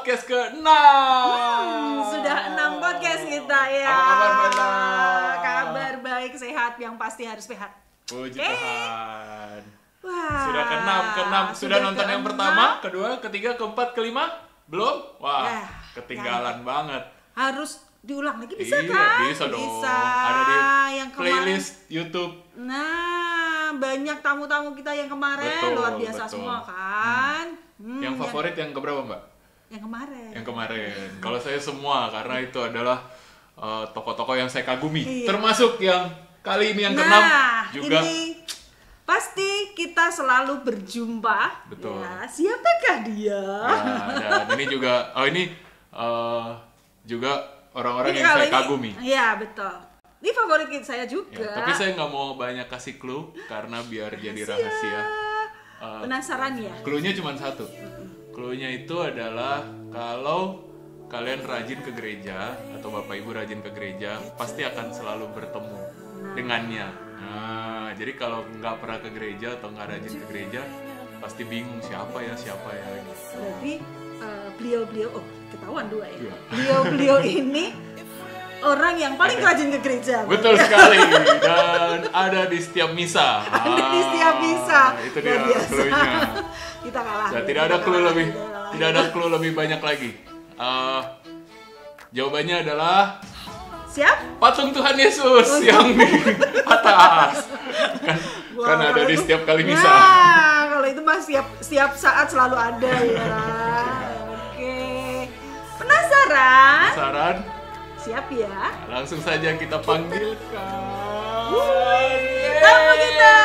podcast ke-6. Sudah 6 podcast kita ya. Apa kabar, Banda? Kabar baik, sehat, yang pasti harus sehat. Puji Tuhan. Wah. Sudah ke-6. Sudah nonton yang ke-6. pertama, kedua, ketiga, keempat, kelima? Belum? Wah, Ya, ketinggalan banget. Harus diulang lagi bisa Iya, kan? bisa dong. Bisa. Ada di yang kemarin. playlist YouTube. Nah, banyak tamu-tamu kita yang kemarin Betul, luar biasa betul. semua kan. Yang favorit yang keberapa, Mbak? Yang kemarin. Yang kemarin. Kalau saya semua, karena itu adalah tokoh-tokoh yang saya kagumi. Iya. Termasuk yang kali ini yang ke-6 Nah, juga. ini pasti kita selalu berjumpa. Betul. Ya, siapakah dia? Nah, dan ini juga, juga orang-orang Ini yang kalau saya ini- kagumi. Iya, betul. Ini favorit saya juga. Ya, tapi saya nggak mau banyak kasih clue karena biar jadi rahasia. Penasaran ya? Clue-nya cuma satu. Clue-nya itu adalah kalau kalian rajin ke gereja atau Bapak Ibu rajin ke gereja, pasti akan selalu bertemu dengannya. Nah, jadi kalau nggak pernah ke gereja atau nggak rajin ke gereja, pasti bingung siapa ya gitu. Berarti beliau-beliau, ketahuan dua ya. Iya. Beliau-beliau ini orang yang paling rajin ke gereja. Betul sekali, dan ada di setiap misa. Ada di setiap misa. Itu dia Luar biasa. clue-nya. Kita kalah. Nah, ya, tidak ada kita clue kalah, lebih, kita kalah. tidak ada clue lebih banyak lagi. Jawabannya adalah Siap? patung Tuhan Yesus yang di atas. Kan Wah, ada kalau di itu- setiap kali misa. Nah, kalau itu mah setiap saat selalu ada ya. Oke. Penasaran? Saran, Siap ya? langsung saja kita panggilkan. Tamu kita.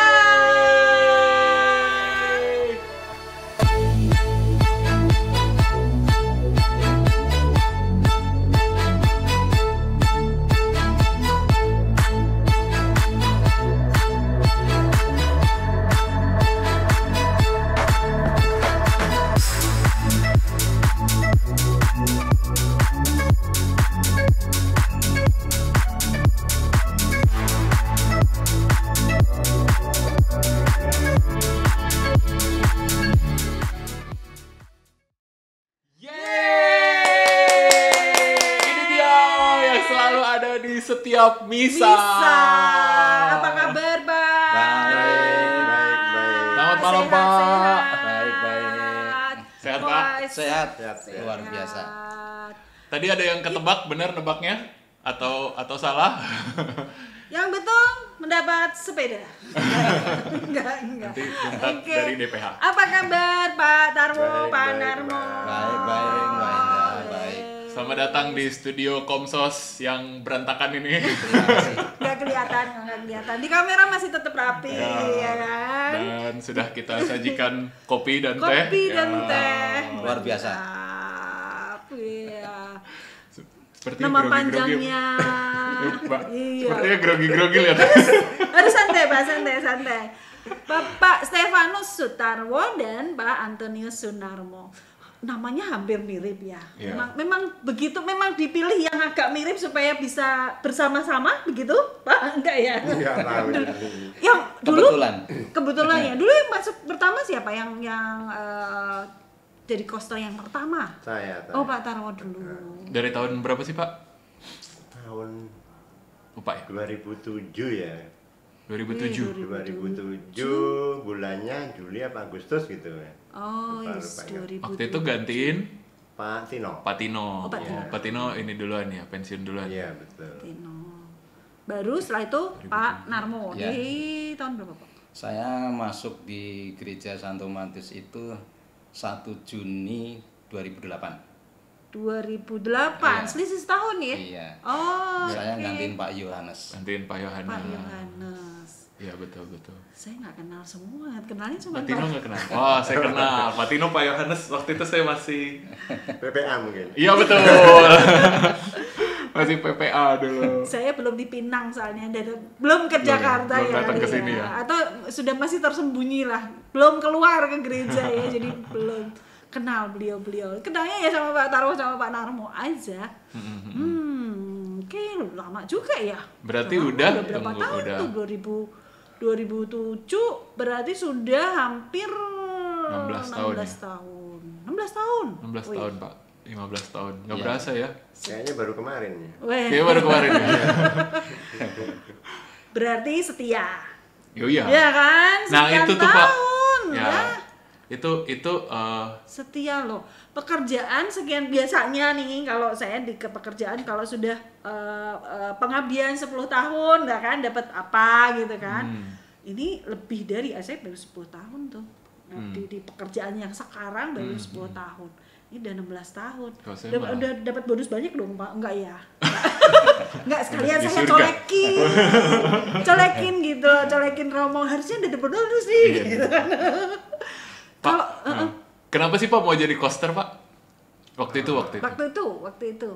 Yeay! Ini dia yang selalu ada di setiap misa. Bisa. Apa kabar, Pak? Baik. Selamat malam, Sehat, Pak. sehat. Baik. Sehat, Pak? Wah, Sehat, sehat. luar biasa. Tadi ada yang ketebak, benar nebaknya? Atau salah? Yang betul mendapat sepeda. Enggak. Nanti jumpa Oke. dari DPH. Apa kabar, Pak Tarwo, Baik, Pak baik, Narmo? baik, Mbak Indah, baik. Selamat datang di studio Komsos yang berantakan ini. Terima kasih. Nggak kelihatan. Di kamera masih tetap rapi, ya kan? Dan sudah kita sajikan kopi dan teh. Kopi dan Ya. teh. Luar biasa. Mantap, iya. Seperti Nama grogi-grogi. panjangnya. Mbak, Iya. sepertinya grogi-grogi lihat. Harus santai, Pak, santai. Bapak Stefanus Sutarwo dan Pak Antonius Sunarmo. Namanya hampir mirip ya. Iya. Memang begitu, memang dipilih yang agak mirip supaya bisa bersama-sama begitu, Pak? Enggak ya? Iya, Yang dulu Kebetulan. ya. Dulu yang masuk pertama siapa yang jadi koster yang pertama? Saya. Oh, Pak Tarwo dulu. Dari tahun berapa sih, Pak? Tahun Lupa ya? 2007 ya. 2007. 2007 bulannya Juli apa Agustus gitu ya. Oh, Lupa, yes, lupa, ya. 2000. Waktu itu gantiin Pak Tino. Pak Tino. Oh, Pak Tino. Ya, Pak Tino ini duluan ya, pensiun duluan. Iya, betul. Tino. Baru setelah itu Pak Narmo Ya. di tahun berapa, Pak? Saya masuk di Gereja Santo Matius itu 1 Juni 2008. 2008, Iya. selisih setahun ya? Iya. Oh, Saya oke. gantiin Pak Yohanes. Gantiin Pak Yohanes. Pak Yohanes. Iya, betul. Saya nggak kenal semua, kenalnya cuma Pak Tino nggak kenal? Wah, saya kenal. Pak Tino, Pak Yohanes, waktu itu saya masih... PPA mungkin. Iya, betul. Masih PPA dulu. Saya belum di Pinang soalnya, belum ke Jakarta belum ya. datang ke Iya. sini ya. Atau sudah masih tersembunyi lah, belum keluar ke gereja ya, jadi belum kenal beliau-beliau. Kenalnya ya sama Pak Tarwo sama Pak Narmo aja. Oke, lama juga ya. Berarti Lama, udah, berapa tunggu, tahun udah. tuh? 2007 berarti sudah hampir 16 tahun ya? 16 tahun. 16 tahun. 16 Wih. tahun, Pak. 15 tahun. Nggak Iya. berasa ya. Kayaknya baru kemarin ya. Weh, Kayaknya baru kemarin ya. berarti setia. Iya. Ya kan? Nah, Sekian itu tuh, Pak. tahun, Ya. ya. Itu Setia loh. Pekerjaan sekian biasanya nih kalau saya di pekerjaan kalau sudah pengabdian 10 tahun nggak kan dapat apa gitu kan. Ini lebih dari saya baru 10 tahun tuh. Di pekerjaan yang sekarang baru 10 tahun. Ini udah 16 tahun. Kalau saya Udah, malah- udah dapat bonus banyak dong, Pak? Enggak ya? Enggak, sekalian Di saya surga. colekin. Colekin gitu, colekin Romo. Harusnya udah dapat bonus nih Iya. gitu kan. Pak, Kalau kenapa sih Pak mau jadi coaster, Pak? Waktu itu. waktu itu.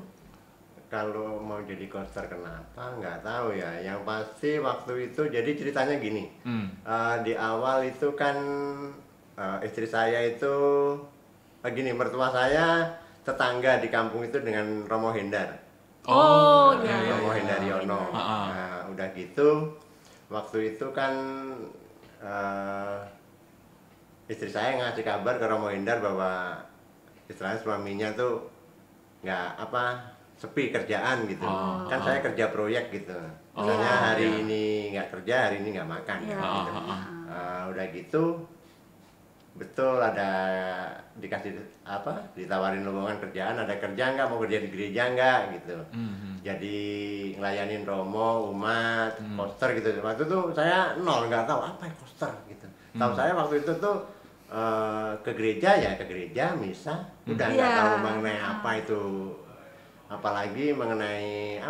Kalau mau jadi coaster kenapa nggak tahu ya. Yang pasti waktu itu jadi ceritanya gini. Di awal itu kan istri saya itu gini, mertua saya tetangga di kampung itu dengan Romo Hendar. Oh, iya, iya, Romo iya. Hendaryono. Ah. Nah, udah gitu waktu itu kan istri saya ngasih kabar ke Romo Hendar bahwa istilahnya suaminya tuh nggak sepi kerjaan gitu. Kan saya kerja proyek gitu. Misalnya hari ini nggak kerja, hari ini nggak makan. Iya. Gitu. Udah gitu betul ada dikasih ditawarin lowongan kerjaan, ada kerja nggak, mau kerja di gereja nggak gitu. Jadi ngelayanin Romo, umat, poster gitu. Waktu itu saya nol, nggak tahu apa ya poster gitu. Tahu saya waktu itu tuh ke gereja misa, udah nggak Iya. tahu mengenai apa itu, apalagi mengenai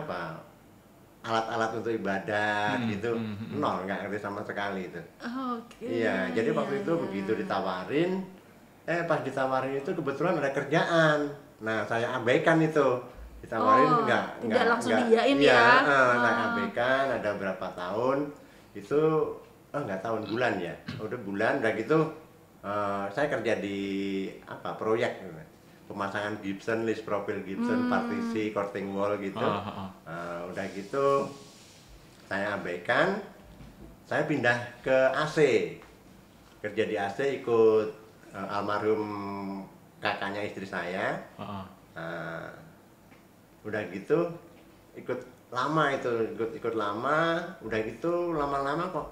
alat-alat untuk ibadat gitu, nol, nggak ngerti sama sekali itu. Oke. Iya, jadi waktu itu begitu ditawarin, pas ditawarin itu kebetulan ada kerjaan. Nah, saya abaikan itu. Ditawarin tidak langsung diiyain iya, ya. saya abaikan, ada berapa tahun itu nggak tahun, bulan ya. Udah bulan, udah gitu saya kerja di proyek pemasangan Gibson, list profil Gibson, partisi, courting wall gitu. Udah gitu saya abaikan, saya pindah ke AC, kerja di AC ikut almarhum kakaknya istri saya. Udah gitu ikut lama itu, ikut lama, udah gitu lama-lama kok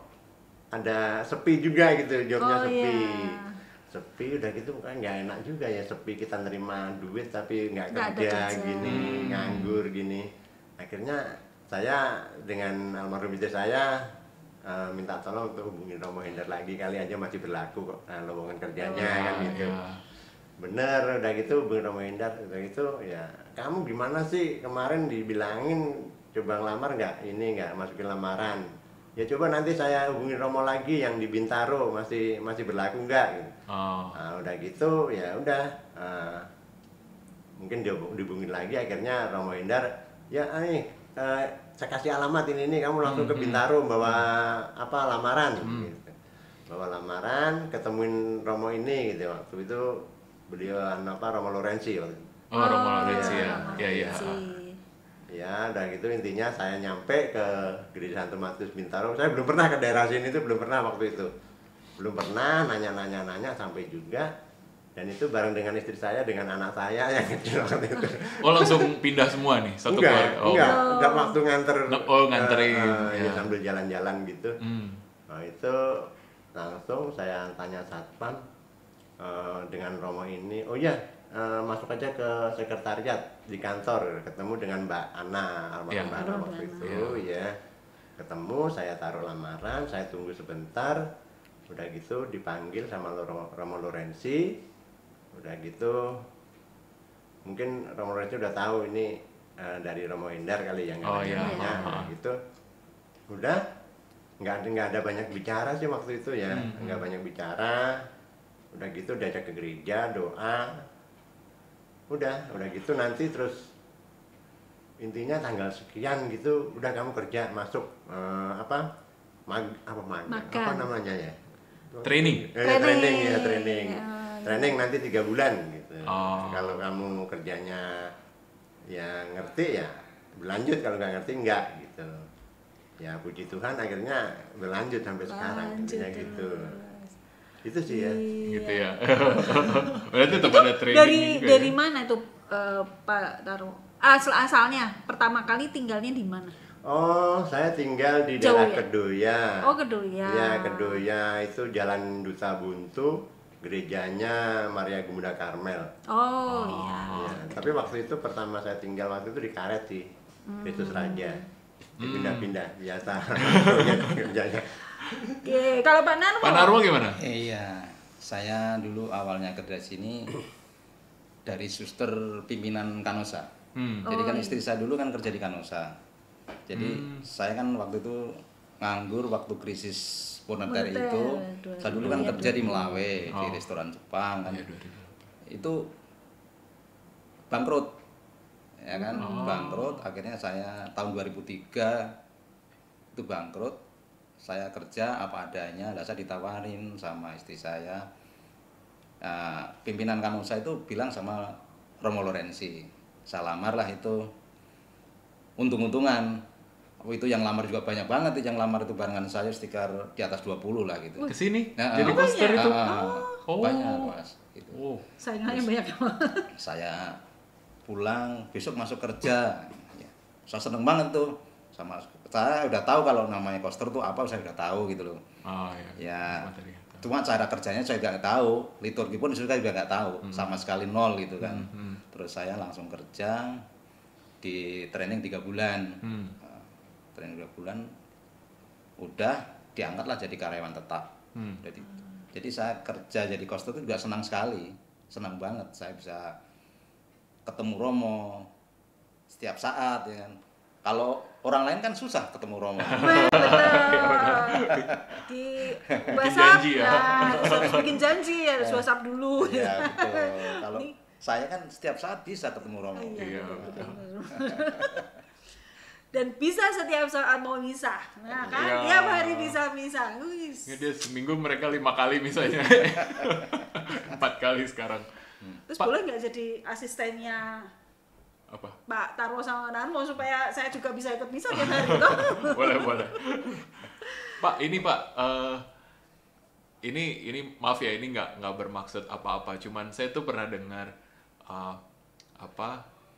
ada sepi juga gitu, jobnya Oh, sepi. iya. Sepi udah gitu kan nggak enak juga ya, sepi kita nerima duit tapi nggak Nggak ada kerja kerja. gini, nganggur gini. Akhirnya saya dengan almarhum istri saya minta tolong untuk hubungin Romo Hendar lagi, kali aja masih berlaku kok lowongan kerjanya kan gitu. Bener, udah gitu hubungin Romo Hendar, udah gitu ya kamu gimana sih, kemarin dibilangin coba ngelamar nggak, ini nggak masukin lamaran. Ya coba nanti saya hubungin Romo lagi yang di Bintaro, masih berlaku nggak gitu. Nah, udah gitu ya udah mungkin dihubungin lagi, akhirnya Romo Hendar ya saya kasih alamat ini kamu langsung ke Bintaro bawa lamaran gitu. Bawa lamaran, ketemuin Romo ini gitu. Waktu itu beliau Romo Lorenzi waktu itu. Romo Lorenzi ya. Iya. Ya, udah gitu intinya saya nyampe ke Gereja Santo Matius Bintaro. Saya belum pernah ke daerah sini, itu belum pernah waktu itu. Belum pernah, nanya sampai juga. Dan itu bareng dengan istri saya, dengan anak saya yang kecil waktu itu. Oh, langsung pindah semua nih, satu keluarga. Enggak waktu nganter. Nganterin. Ya, sambil jalan-jalan gitu. Nah, itu langsung saya tanya satpam dengan Romo ini. Oh ya, masuk aja ke sekretariat di kantor, ketemu dengan Mbak Ana, almarhum Mbak Ana waktu itu ya. Ketemu, saya taruh lamaran, saya tunggu sebentar. Udah gitu dipanggil sama Romo Lorenzi. Udah gitu mungkin Romo Lorenzi udah tahu ini dari Romo Hendar kali ya, gitu. Udah nggak ada banyak bicara sih waktu itu ya, nggak banyak bicara. Udah gitu diajak ke gereja, doa. Udah gitu nanti terus intinya tanggal sekian gitu udah kamu kerja, masuk magang apa namanya ya, Training. Training nanti 3 bulan gitu. Kalau kamu kerjanya ya ngerti ya berlanjut, kalau nggak ngerti nggak gitu. Ya puji Tuhan akhirnya berlanjut sampai sekarang intinya gitu. Itu sih ya. Gitu ya. Berarti tetap ada training juga Dari ya? mana itu Pak Taro? Asalnya pertama kali tinggalnya di mana? Oh, saya tinggal di Jauh daerah ya? Kedoya. Oh, Kedoya. Ya, Kedoya itu Jalan Duta Buntu, gerejanya Maria Gunda Karmel. Oh, iya. Ya, tapi waktu itu pertama saya tinggal waktu itu di Karet sih, Kristus Raja. Pindah-pindah biasa kerjanya. Oke, kalau Pak Narmo? Pak Narmo gimana? Iya, saya dulu awalnya kerja sini dari suster pimpinan Kanosa. Jadi kan istri saya dulu kan kerja di Kanosa. Jadi saya kan waktu itu nganggur waktu krisis moneter Moneter, itu. Saya dulu kan iya, kerja di Melawe di restoran Jepang kan. Iya, 2000. Itu bangkrut. Ya kan, bangkrut. Akhirnya saya tahun 2003 itu bangkrut. Saya kerja apa adanya, lah saya ditawarin sama istri saya. Pimpinan Kanosa itu bilang sama Romo Lorenzi, saya lamar lah itu. Untung-untungan. Itu yang lamar juga banyak banget, yang lamar itu barengan saya sekitar di atas 20 lah gitu. Kesini? Nah, Jadi poster itu? Oh. Banyak Mas. Gitu. Oh. Saingannya banyak banget. Saya pulang, besok masuk kerja. Ya, saya seneng banget tuh. Saya udah tahu kalau namanya koster tuh apa, saya udah tahu gitu loh. Oh iya. Ya, Materi. cuma cara kerjanya saya nggak tahu, liturgi pun juga nggak tahu, sama sekali nol gitu kan. Terus saya langsung kerja di training 3 bulan. Nah, training 3 bulan, udah diangkatlah jadi karyawan tetap. Jadi saya kerja jadi koster itu juga senang sekali, senang banget. Saya bisa ketemu Romo setiap saat ya kan. Kalau orang lain kan susah ketemu Romo. Di Bikin WhatsApp janji ya. harus bikin janji, harus WhatsApp dulu. Ya betul. Kalau saya kan setiap saat bisa ketemu Romo. Iya. Dan bisa setiap saat mau misa. Nah kan, Iya. tiap hari bisa misa. Wis. Ini dia seminggu mereka 5 kali misalnya. 4 kali sekarang. Terus Pak- boleh nggak jadi asistennya Apa? Pak Taro sama Narmo supaya saya juga bisa ikut misa tiap hari gitu? Boleh. Pak, ini Pak, ini maaf ya, ini nggak bermaksud apa-apa. Cuman saya tuh pernah dengar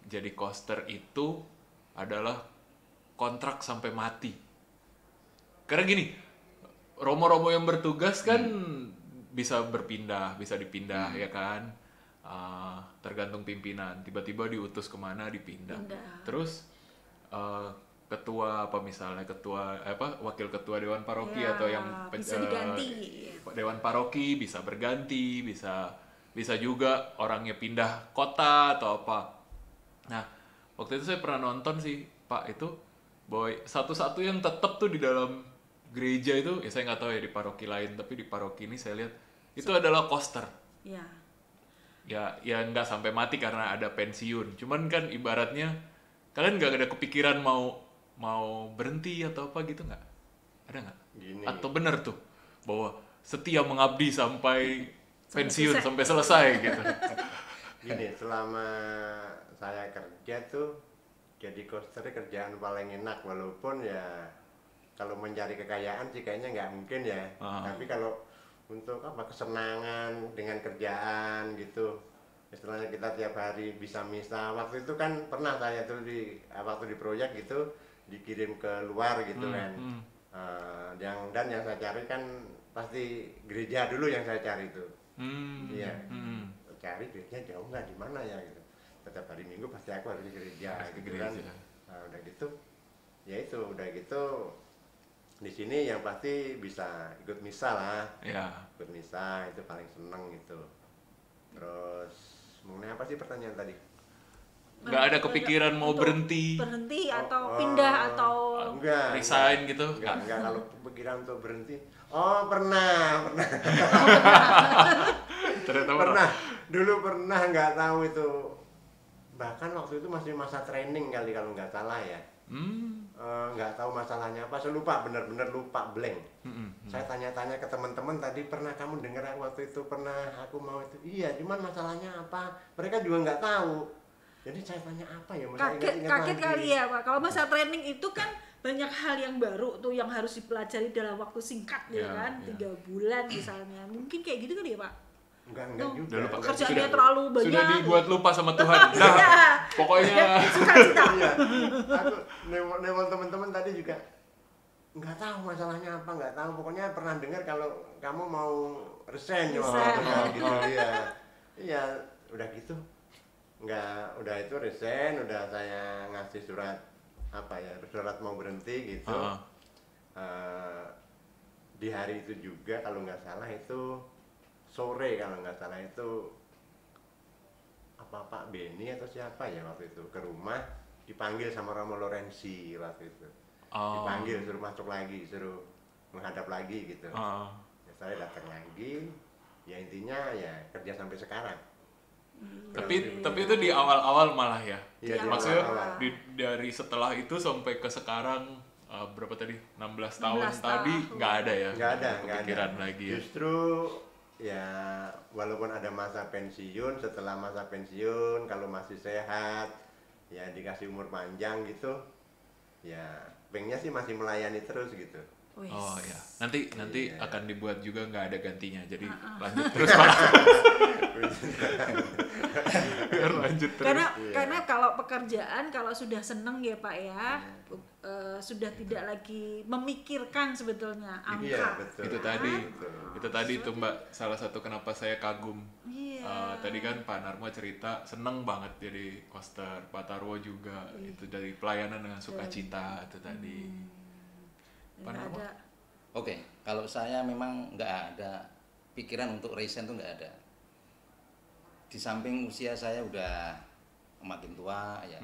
jadi koster itu adalah kontrak sampai mati. Karena gini, romo-romo yang bertugas kan bisa berpindah, bisa dipindah ya kan. Tergantung pimpinan, tiba-tiba diutus kemana dipindah. Terus ketua wakil ketua dewan paroki Ya, atau yang bisa diganti. Dewan paroki bisa berganti, bisa juga orangnya pindah kota atau apa. Nah, waktu itu saya pernah nonton sih Pak itu bahwa satu-satu yang tetap tuh di dalam gereja itu, ya saya nggak tahu ya di paroki lain, tapi di paroki ini saya lihat itu adalah koster. Ya. Ya nggak sampai mati karena ada pensiun. Cuman kan ibaratnya kalian nggak ada kepikiran mau berhenti atau apa gitu nggak? Ada nggak? Gini. Atau benar tuh bahwa setia mengabdi sampai pensiun sampai selesai gitu. Gini, selama saya kerja tuh jadi koster kerjaan paling enak, walaupun ya kalau mencari kekayaan sih kayaknya nggak mungkin ya. Tapi kalau untuk kesenangan dengan kerjaan gitu, istilahnya kita tiap hari bisa misa. Waktu itu kan pernah saya tuh waktu di proyek gitu dikirim ke luar gitu kan. Dan yang saya cari kan pasti gereja dulu yang saya cari tuh. Iya. Cari gereja jauh nggak, di mana ya gitu. Setiap hari Minggu pasti aku harus di gereja gitu kan. Nah, udah gitu ya itu udah gitu di sini yang pasti bisa ikut misa lah. Ya. Ikut misa itu paling seneng gitu. Terus mengenai apa sih pertanyaan tadi? Nggak ada kepikiran mau berhenti atau pindah atau enggak, resign gitu? enggak kalau kepikiran untuk berhenti. Oh, pernah. Ternyata Pernah. Dulu pernah, nggak tahu itu. Bahkan waktu itu masih masa training kali kalau nggak salah ya. Nggak tahu masalahnya apa, saya lupa, bener-bener lupa, blank. Saya tanya-tanya ke teman-teman tadi, pernah kamu dengar waktu itu, pernah aku mau itu, iya, cuman masalahnya apa, mereka juga nggak tahu. Jadi saya tanya apa ya, kaget kali ya Pak. Kalau masa training itu kan banyak hal yang baru tuh yang harus dipelajari dalam waktu singkat ya Iya, kan, iya. 3 bulan misalnya. Mungkin kayak gitu kali ya Pak? Enggak No. juga. Udah lupa. Pekerjaannya Sudah- terlalu banyak. Sudah dibuat lupa sama Tuhan. Nah, Iya. pokoknya Sukacita. Iya. Aku newon teman-teman tadi juga nggak tahu masalahnya apa, nggak tahu. Pokoknya pernah dengar kalau kamu mau resign gitu. Iya. Iya, udah gitu. Nggak, udah itu resign, udah saya ngasih surat apa ya, surat mau berhenti gitu. Di hari itu juga kalau nggak salah itu sore, kalau nggak salah itu apa Pak Beni atau siapa ya waktu itu ke rumah, dipanggil sama Romo Lorenzi waktu itu. Dipanggil, suruh masuk lagi, suruh menghadap lagi gitu. Ya, saya datang lagi, ya intinya ya kerja sampai sekarang. tapi itu di awal-awal malah ya. Iya, di Maksudnya awal-awal. dari setelah itu sampai ke sekarang berapa tadi? 16 tahun 16 tadi tahun. nggak ada ya. Nggak ada. Kepikiran lagi ya. Justru ya walaupun ada masa pensiun, setelah masa pensiun kalau masih sehat, ya dikasih umur panjang gitu, ya pengennya sih masih melayani terus gitu. Wis. Oh ya, nanti Iya. akan dibuat juga nggak ada gantinya, jadi lanjut terus Pak. Biar lanjut terus. Karena kalau pekerjaan kalau sudah seneng ya Pak ya, sudah tidak lagi memikirkan sebetulnya angka. Iya, betul. Itu tadi tuh Mbak, salah satu kenapa saya kagum. Iya. Tadi kan Pak Narmo cerita seneng banget jadi koster, Pak Tarwo juga itu dari pelayanan dengan sukacita itu tadi. Pak Nggak Narmo? ada. Oke, kalau saya memang nggak ada pikiran untuk resign tuh nggak ada. Di samping usia saya udah makin tua ya,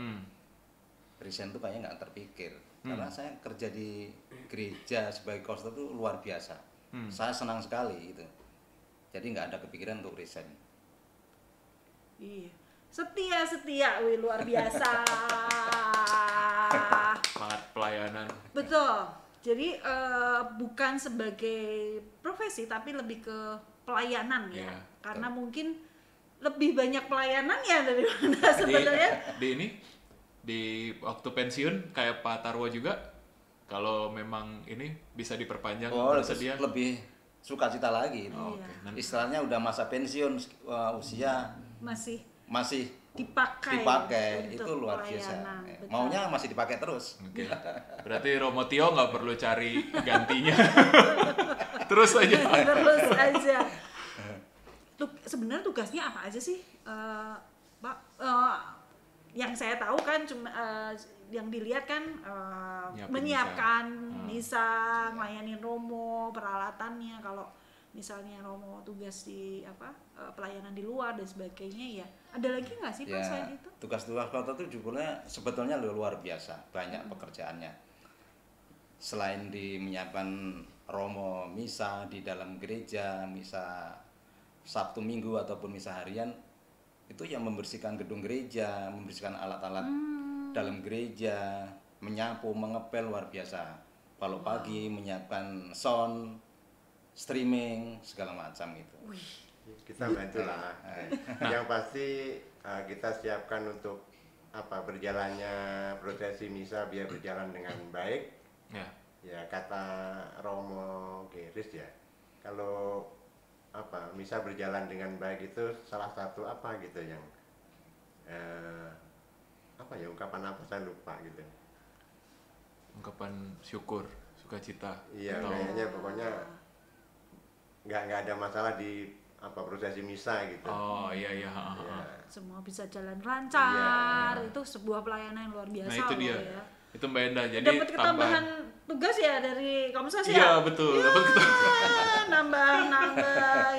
resign tuh kayaknya nggak terpikir. Karena saya kerja di gereja sebagai koster tuh luar biasa. Saya senang sekali gitu. Jadi nggak ada kepikiran untuk resign. Iya. Setia, wih luar biasa. Semangat pelayanan. Betul. Jadi bukan sebagai profesi tapi lebih ke pelayanan ya. Iya, Karena mungkin lebih banyak pelayanan ya daripada sebenarnya. Di waktu pensiun kayak Pak Tarwo juga, kalau memang ini bisa diperpanjang bersedia. Lebih sukacita lagi. Oh, Iya. oke. Nanti- Istilahnya udah masa pensiun, usia Masih dipakai untuk itu luar biasa. pelayanan. Betul. Maunya masih dipakai terus. Oke. Berarti Romo Tio nggak perlu cari gantinya. Terus aja. Terus aja. Sebenarnya tugasnya apa aja sih, Pak? Yang saya tahu kan cuma yang dilihat kan Nyiapin menyiapkan misa, ngelayanin romo, peralatannya. Kalau misalnya romo tugas di pelayanan di luar dan sebagainya ya. Ada lagi nggak sih Pak Ya, selain itu? tugas-tugas kota itu sebetulnya luar biasa, banyak pekerjaannya. Selain di menyiapkan romo misa di dalam gereja, misa Sabtu Minggu ataupun misa harian, itu yang membersihkan gedung gereja, membersihkan alat-alat dalam gereja, menyapu, mengepel luar biasa. Kalau pagi menyiapkan sound, streaming, segala macam gitu. Kita bantu lah. Yang pasti kita siapkan untuk berjalannya prosesi misa biar berjalan dengan baik. Ya. Ya kata Romo Geris ya, kalau misa berjalan dengan baik itu salah satu gitu yang ungkapan apa saya lupa gitu. Ungkapan syukur, sukacita. Iya, Atau- kayaknya pokoknya nggak ada masalah di prosesi misa gitu. Oh iya. Ya. Semua bisa jalan lancar. Iya. Itu sebuah pelayanan yang luar biasa Nah itu loh dia. ya. Itu Mbak Enda. Jadi Dapat ketambahan tugas ya dari Komsos ya? Iya betul. Dapat Nambah.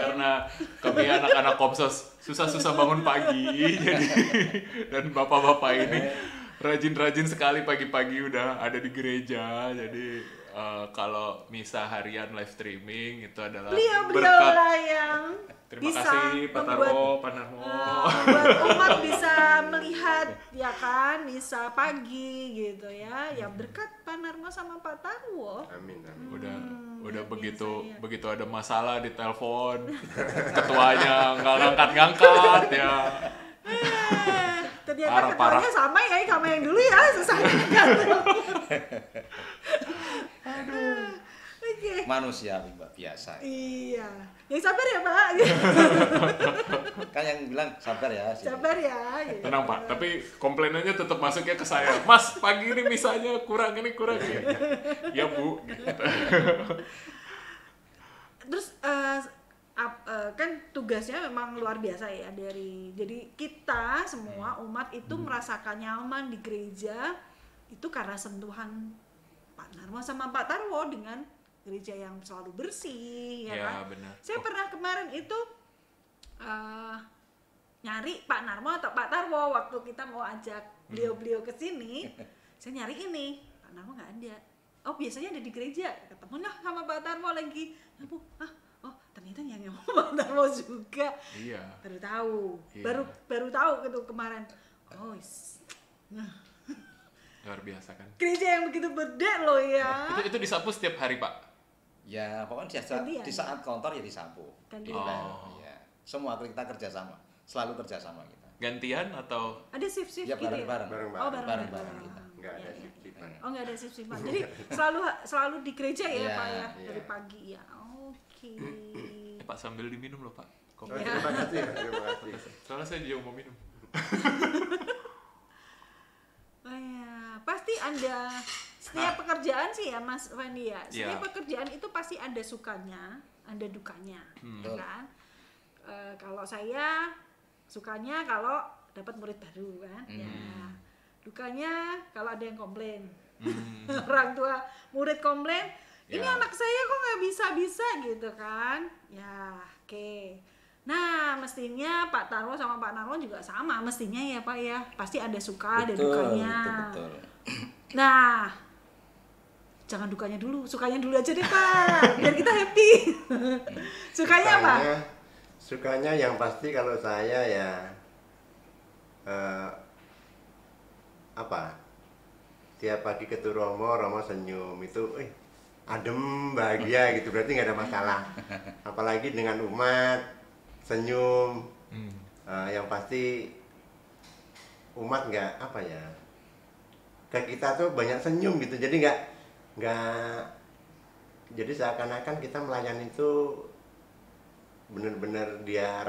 karena kami anak-anak Komsos susah-susah bangun pagi jadi dan bapak-bapak ini rajin-rajin sekali pagi-pagi udah ada di gereja. Jadi kalau misa harian live streaming itu adalah Beliau berkat. lah yang Terima bisa kasih Pak membuat Tarwo, Pak Narmo. buat umat bisa melihat ya kan misa pagi gitu ya. Ya berkat Pak Narmo sama Pak Tarwo. Amin. Udah biasa ya. begitu ada masalah di telepon ketuanya nggak ngangkat ya. Tadi Ternyata Parah. ketawanya sama ya sama yang dulu ya, susah gantung. Oke. Manusia biasa. Iya. Yang sabar ya Pak. Kan yang bilang sabar ya. Sabar ya. Gitu. Tenang Pak, tapi komplainannya tetap masuknya ke saya. Mas, pagi ini misalnya kurang ini kurang ya. Ya Bu. Gitu. Terus kan tugasnya memang luar biasa ya jadi kita semua umat itu merasakan nyaman di gereja itu karena sentuhan Pak Narmo sama Pak Tarwo dengan gereja yang selalu bersih ya kan. Benar. Saya pernah kemarin itu nyari Pak Narmo atau Pak Tarwo waktu kita mau ajak beliau-beliau ke sini. Saya nyari ini, Pak Narmo nggak ada. Oh biasanya ada di gereja, ketemu lah sama Pak Tarwo lagi. Ya Bu, oh ternyata yang ngomong Pak Tarwo juga. Iya. Baru tahu, Iya. baru tahu gitu kemarin. Oh, Luar biasa kan. gereja yang begitu gede loh ya. Itu disapu setiap hari Pak. Ya pokoknya Gantian. di saat kantor ya disapu. Gantian. Gitu kan. Oh. Ya. Semua kita kerjasama, selalu kerjasama kita. Gantian atau Ada shift-shift Ya gitu ya? bareng-bareng. Bareng-bareng. Oh bareng-bareng. Bareng-bareng kita. Nggak ada Iya, iya. sip-sipan. Oh nggak ada shift-shiftan. Jadi selalu di gereja ya Iya, Pak ya iya. dari pagi ya. Oke. Pak sambil diminum loh Pak. Oh, Kopi. terima kasih, terima kasih. Soalnya saya juga mau minum. Oh ya, pasti ada setiap pekerjaan sih ya Mas Fendi ya. Setiap Iya. pekerjaan itu pasti ada sukanya, ada dukanya, ya kan? Kalau saya sukanya kalau dapat murid baru kan, ya. Dukanya kalau ada yang komplain, orang tua murid komplain, ini Ya. anak saya kok nggak bisa gitu kan? Ya, oke. Nah, mestinya Pak Tarwo sama Pak Narwo juga sama, mestinya ya Pak ya. Pasti ada suka, ada dukanya. Betul. Nah, jangan dukanya dulu, sukanya dulu aja deh Pak, biar kita happy. Sukanya apa? Sukanya yang pasti kalau saya ya apa? Tiap pagi ketemu Romo senyum itu, adem, bahagia gitu, berarti nggak ada masalah. Apalagi dengan umat senyum, yang pasti umat nggak apa ya? Ke kita tuh banyak senyum gitu, jadi nggak jadi seakan-akan kita melayani itu benar-benar dia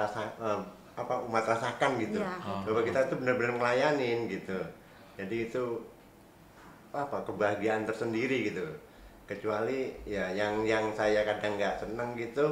umat rasakan gitu, Ya. bahwa kita tuh benar-benar melayanin gitu. Jadi itu kebahagiaan tersendiri gitu. Kecuali ya yang saya kadang nggak seneng gitu,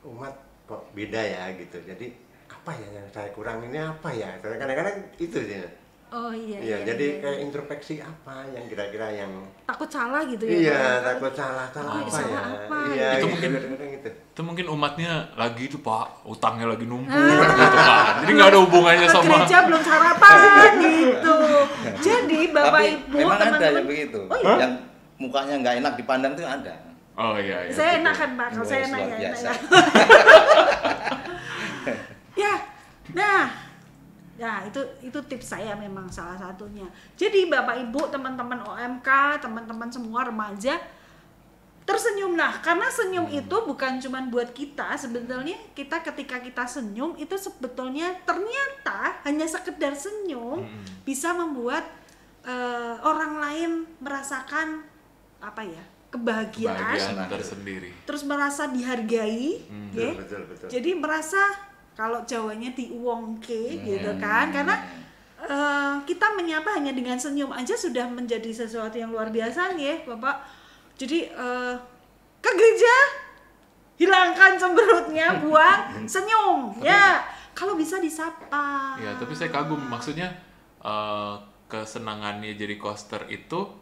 umat kok beda ya gitu. Jadi apa ya yang saya kurang ini apa ya? Kadang-kadang itu sih. Oh iya. Iya, jadi kayak introspeksi apa yang kira-kira yang takut salah gitu ya. iya, Pak? takut salah Oh, apa salah ya? apa? Iya, Itu gitu, mungkin- kadang-kadang gitu. Itu mungkin umatnya lagi itu Pak, utangnya lagi numpuk gitu Pak. Jadi nggak ada hubungannya Ke sama. gereja belum sarapan gitu. Jadi Bapak Tapi Ibu memang ada teman-teman. yang begitu. Oh iya. Yang mukanya nggak enak dipandang itu ada. Oh iya iya. Saya gitu. enak kan Pak, kalau saya Luar enak ya. biasa. Enak ya. Ya, nah itu tips saya memang salah satunya. Jadi Bapak Ibu, teman-teman OMK, teman-teman semua remaja tersenyumlah, karena senyum itu bukan cuma buat kita. Sebetulnya kita ketika kita senyum itu sebetulnya ternyata hanya sekedar senyum bisa membuat orang lain merasakan apa ya, kebahagiaan. Kebahagiaan tersendiri. Terus merasa dihargai, ya. Betul. Jadi merasa kalau Jawanya diuwongke gitu kan, karena kita menyapa hanya dengan senyum aja sudah menjadi sesuatu yang luar biasa ya Bapak. Jadi ke gereja hilangkan cemberutnya, buang senyum ya, kalau bisa disapa. Ya, tapi saya kagum, maksudnya kesenangannya jadi koster itu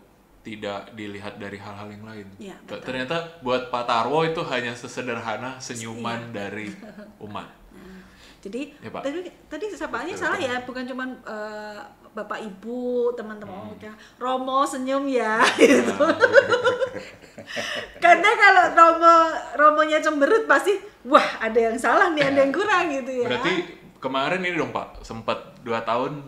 tidak dilihat dari hal-hal yang lain. Ya, betul. Ternyata buat Pak Tarwo itu hanya sesederhana senyuman dari umat. Jadi Ya, Pak. tadi sapaannya salah ya, bukan cuma Bapak Ibu, teman-teman Romo senyum ya gitu. Karena kalau Romonya cemberut pasti wah ada yang salah nih, ada yang kurang gitu ya. Berarti kemarin ini dong Pak, sempat 2 tahun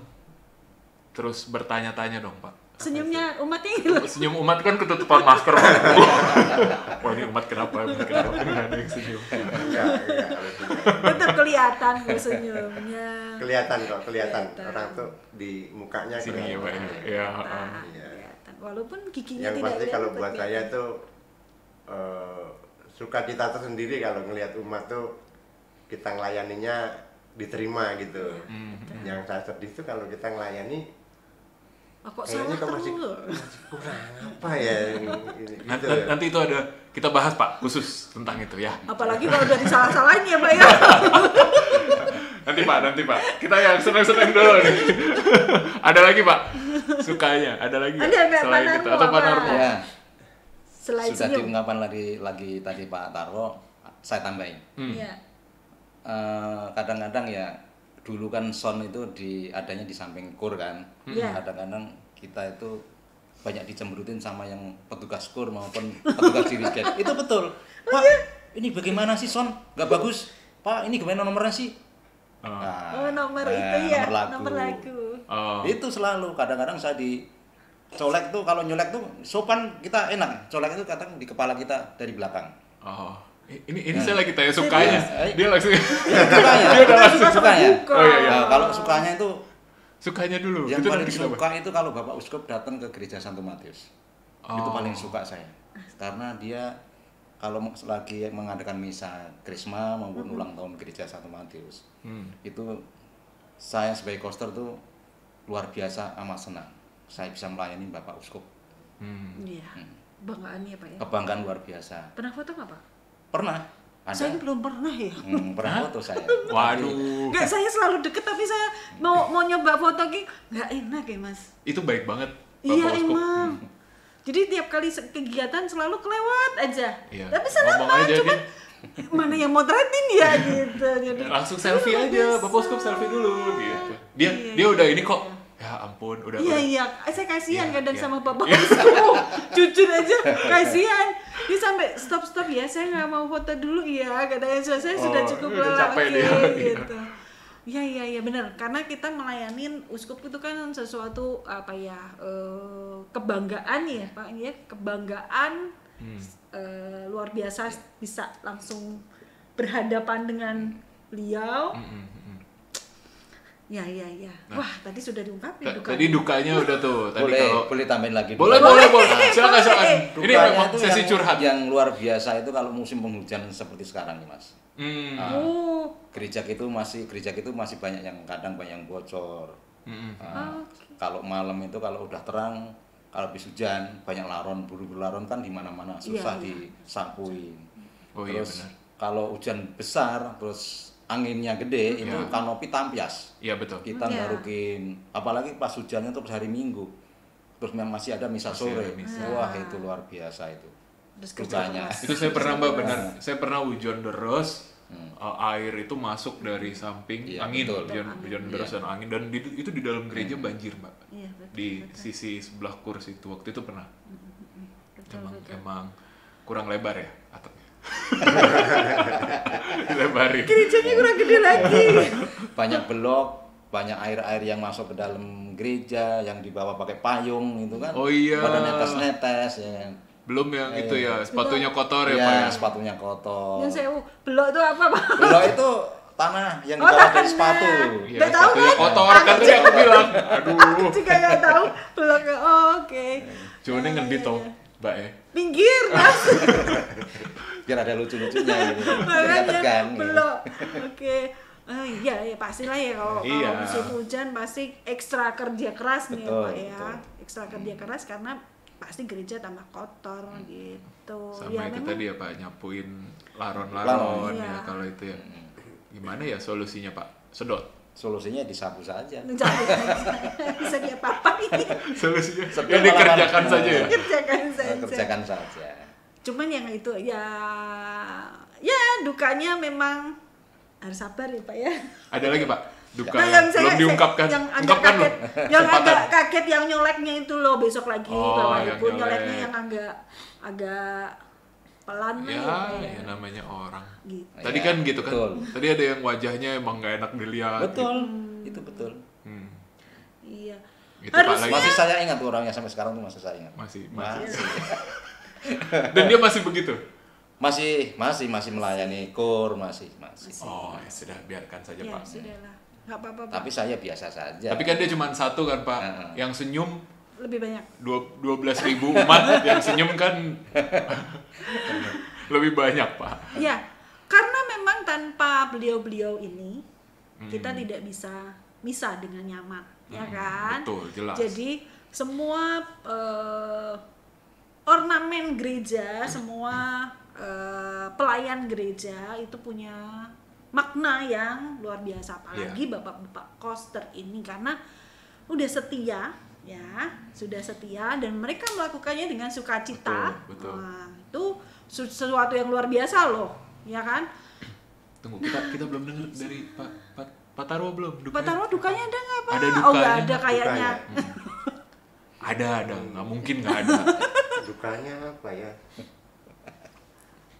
terus bertanya-tanya dong Pak. Senyumnya umatnya hilang. Senyum umat kan ketutupan masker. Wah ini umat kenapa nggak ada yang senyum? Enggak, Tetap kelihatan kok senyumnya. kelihatan kok, kelihatan. Kelihatan. Orang tuh di mukanya Sini ya Pak. kelihatan. Ya. Iya. Kelihatan. Walaupun giginya Yang tidak pasti lihat, kalau tetap buat saya kelihatan. tuh sukacita tersendiri kalau ngelihat umat tuh kita ngelayaninya diterima gitu. Yang saya sedih tuh kalau kita ngelayani Oh, kok kayaknya salah kok masih terus? kurang apa ya gitu. Nanti itu ada kita bahas Pak khusus tentang itu ya. Apalagi kalau udah disalah-salahin ya Pak ya. Nanti Pak. Kita yang seneng-seneng dulu nih. Ada lagi Pak? Sukanya, ada lagi nggak? Ada, Pak Selain Narmo, itu atau Pak apa? Narmo? Ya, Selain sudah senyum. diungkapkan lagi tadi Pak Tarwo, saya tambahin. Iya. Kadang-kadang ya dulu kan sound itu adanya di samping kur kan. Iya. Kadang-kadang kita itu banyak dicemberutin sama yang petugas kur maupun petugas dirigen. Itu betul. Pak, ini bagaimana sih sound? Nggak bagus. Pak, ini gimana nomornya sih? Nah, Oh, nomor itu ya, nomor lagu. Oh. Itu selalu kadang-kadang saya colek tuh kalau nyolek tuh sopan kita enak. Colek itu kadang di kepala kita dari belakang. Oh. Ini saya lagi tanya sukanya. Serius? Dia langsung Sukanya. Dia udah langsung sukanya. buka. Oh, iya, iya. Nah, kalau sukanya itu sukanya dulu. yang Itu paling dari kenapa? suka itu kalau Bapak Uskup datang ke gereja Santo Matius. Itu Oh. paling suka saya. Karena dia kalau lagi mengadakan misa Krisma maupun ulang tahun gereja Santo Matius. Itu saya sebagai koster tuh luar biasa amat senang. Saya bisa melayani Bapak Uskup. Iya. Banggaan ya Pak ya. Kebanggaan luar biasa. Pernah foto nggak Pak? Pernah ada. Saya belum pernah ya. Pernah foto saya. Waduh. Enggak, saya selalu deket tapi saya mau nyoba foto ki nggak enak ya Mas. Itu baik banget. Iya Bapak Uskup. emang. Jadi tiap kali kegiatan selalu kelewat aja. Iya. Tapi senang Ngomong Pak, aja cuman mana yang motretin ya gitu. Jadi Langsung selfie luar aja, biasa. Bapak Uskup selfie dulu gitu. Iya, Dia udah ini kok. Ya ampun, udah. Iya, saya kasihan Iya, kadang iya. sama Bapak Uskup. Jujur aja kasihan. Dia sampai stop ya, saya nggak mau foto dulu ya. Katanya saya sudah Oh, cukup udah lelah. capek Oke, dia, iya. gitu. Iya benar. Karena kita melayanin uskup itu kan sesuatu apa ya kebanggaan ya Pak ya, kebanggaan luar biasa bisa langsung berhadapan dengan beliau. Ya. Wah, tadi sudah diungkapin duka. Tadi dukanya udah tuh. Tadi Boleh, kalau boleh tambahin lagi. boleh. Silakan. Ini Dukanya memang itu sesi curhat. yang luar biasa itu kalau musim penghujan seperti sekarang nih Mas. Oh, Gereja itu masih banyak yang kadang banyak yang bocor. Kalau malam itu kalau udah terang, kalau habis hujan banyak laron, buru-buru laron kan di mana-mana susah Iya. disapuin. Oh iya Terus benar. kalau hujan besar terus anginnya gede itu Iya. kanopi tampias. Iya betul. Kita Iya. ngarukin, apalagi pas hujannya tuh pas hari Minggu. Terus memang masih ada misa Masih sore. ada misa. Wah, itu luar biasa itu. terus Dukanya. keras. Itu saya pernah Mbak benar. Saya pernah hujan deras. Air itu masuk dari samping Iya, angin, betul. hujan deras dan angin dan itu di dalam gereja banjir Mbak. Iya, betul. Di sisi sebelah kursi itu waktu itu pernah. Betul. Emang kurang lebar ya atapnya. Dilebarin. Gerejanya kurang gede lagi. Banyak belok, banyak air-air yang masuk ke dalam gereja, yang dibawa pakai payung itu kan. Oh iya. Pada netes-netes ya. Belum yang itu ya, sepatunya kotor ya Iya, Pak ya. sepatunya kotor. Yang saya belok itu apa Pak? Belok itu tanah yang Oh, dibawa dari tanah. sepatu. Iya, Nggak tahu sepatunya kan? kotor kan tadi aku bilang. Aduh. Aku juga nggak tahu belok. Oh, oke. Cuman ngendit toh, Mbak ya. Pinggir Mas. Biar ada lucu-lucunya gitu. Biar nggak Makanya tegang. gitu. belok. Oke. Iya ya pastilah ya kalau Iya. musim hujan pasti ekstra kerja keras nih ya Betul, Pak ya. betul. Ekstra kerja keras karena pasti gereja tambah kotor gitu. Sama Ya itu memang tadi ya Pak, nyapuin laron-laron Iya. ya kalau itu ya. Gimana ya solusinya Pak? Sedot. Solusinya disapu saja. bisa diapa-apain. Solusinya Sedot ya dikerjakan malam-malam. saja ya. Kerjakan saja. Kerjakan saja. Cuman yang itu ya dukanya memang harus sabar ya Pak ya. Ada lagi Pak? Duka Nah, yang belum diungkapkan. yang agak Ungkapkan loh. kaget, yang Kesempatan. agak kaget yang nyoleknya itu loh besok lagi Oh, Bapak yang Ibu nyoleknya nyolek. yang agak pelan lah Ya namanya orang. Gitu. Tadi Ya, kan gitu kan. betul. Tadi ada yang wajahnya emang gak enak dilihat. Betul. Itu betul. Hmm. Iya. Itu Pak Harusnya- lagi Masih saya ingat tuh orangnya sampai sekarang tuh masih saya ingat. masih. Masih. Dan dia masih begitu. Masih melayani kur, masih. Oh, ya sudah biarkan saja Ya Pak. sudahlah, nggak apa-apa Pak. Tapi saya biasa saja. Tapi kan dia cuma satu kan Pak, yang senyum Lebih banyak. 12.000 umat yang senyum kan lebih banyak Pak. Ya, karena memang tanpa beliau-beliau ini kita tidak bisa misah dengan nyaman, ya kan? Betul, jelas. Jadi semua ornamen gereja, semua pelayan gereja itu punya makna yang luar biasa, apalagi bapak-bapak koster ini karena udah setia, ya, sudah setia dan mereka melakukannya dengan sukacita. Betul. Nah, itu sesuatu yang luar biasa loh, ya kan? Tunggu, kita belum dengar dari Pak Tarwo belum? Pak Tarwo dukanya ada nggak Pak? Ada Oh nggak dukanya. ada kayaknya. Ada, nggak mungkin nggak ada. Dukanya apa ya?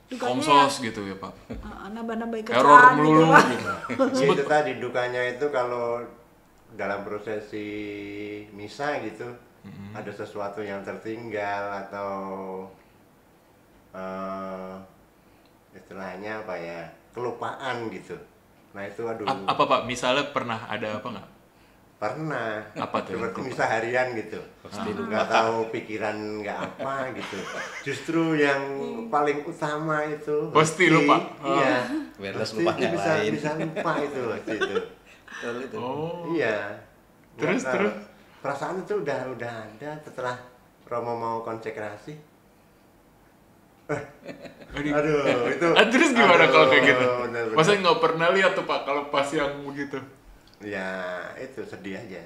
Dukanya Komsos gitu ya Pak. nambah-nambah Error kerjaan melulu Pak. gitu. Itu tadi dukanya itu kalau dalam prosesi misa gitu ada sesuatu yang tertinggal atau istilahnya apa ya, kelupaan gitu. Nah itu aduh, Apa Pak? Misalnya pernah ada apa nggak? pernah Apa tuh yang seperti kelupaan? misa harian gitu, nggak tahu pikiran nggak apa gitu. Justru yang paling utama itu Pasti lupa. Iya, Wireless pasti lupa yang bisa lain. bisa lupa itu waktu itu. Betul itu. Oh. Iya. Terus, Nggak tahu. terus? Perasaan itu udah ada setelah Romo mau konsekrasi. Aduh, itu. Terus gimana kalau kayak gitu? bener-bener. Masa nggak pernah lihat tuh Pak kalau pas yang begitu? Ya, itu sedih aja.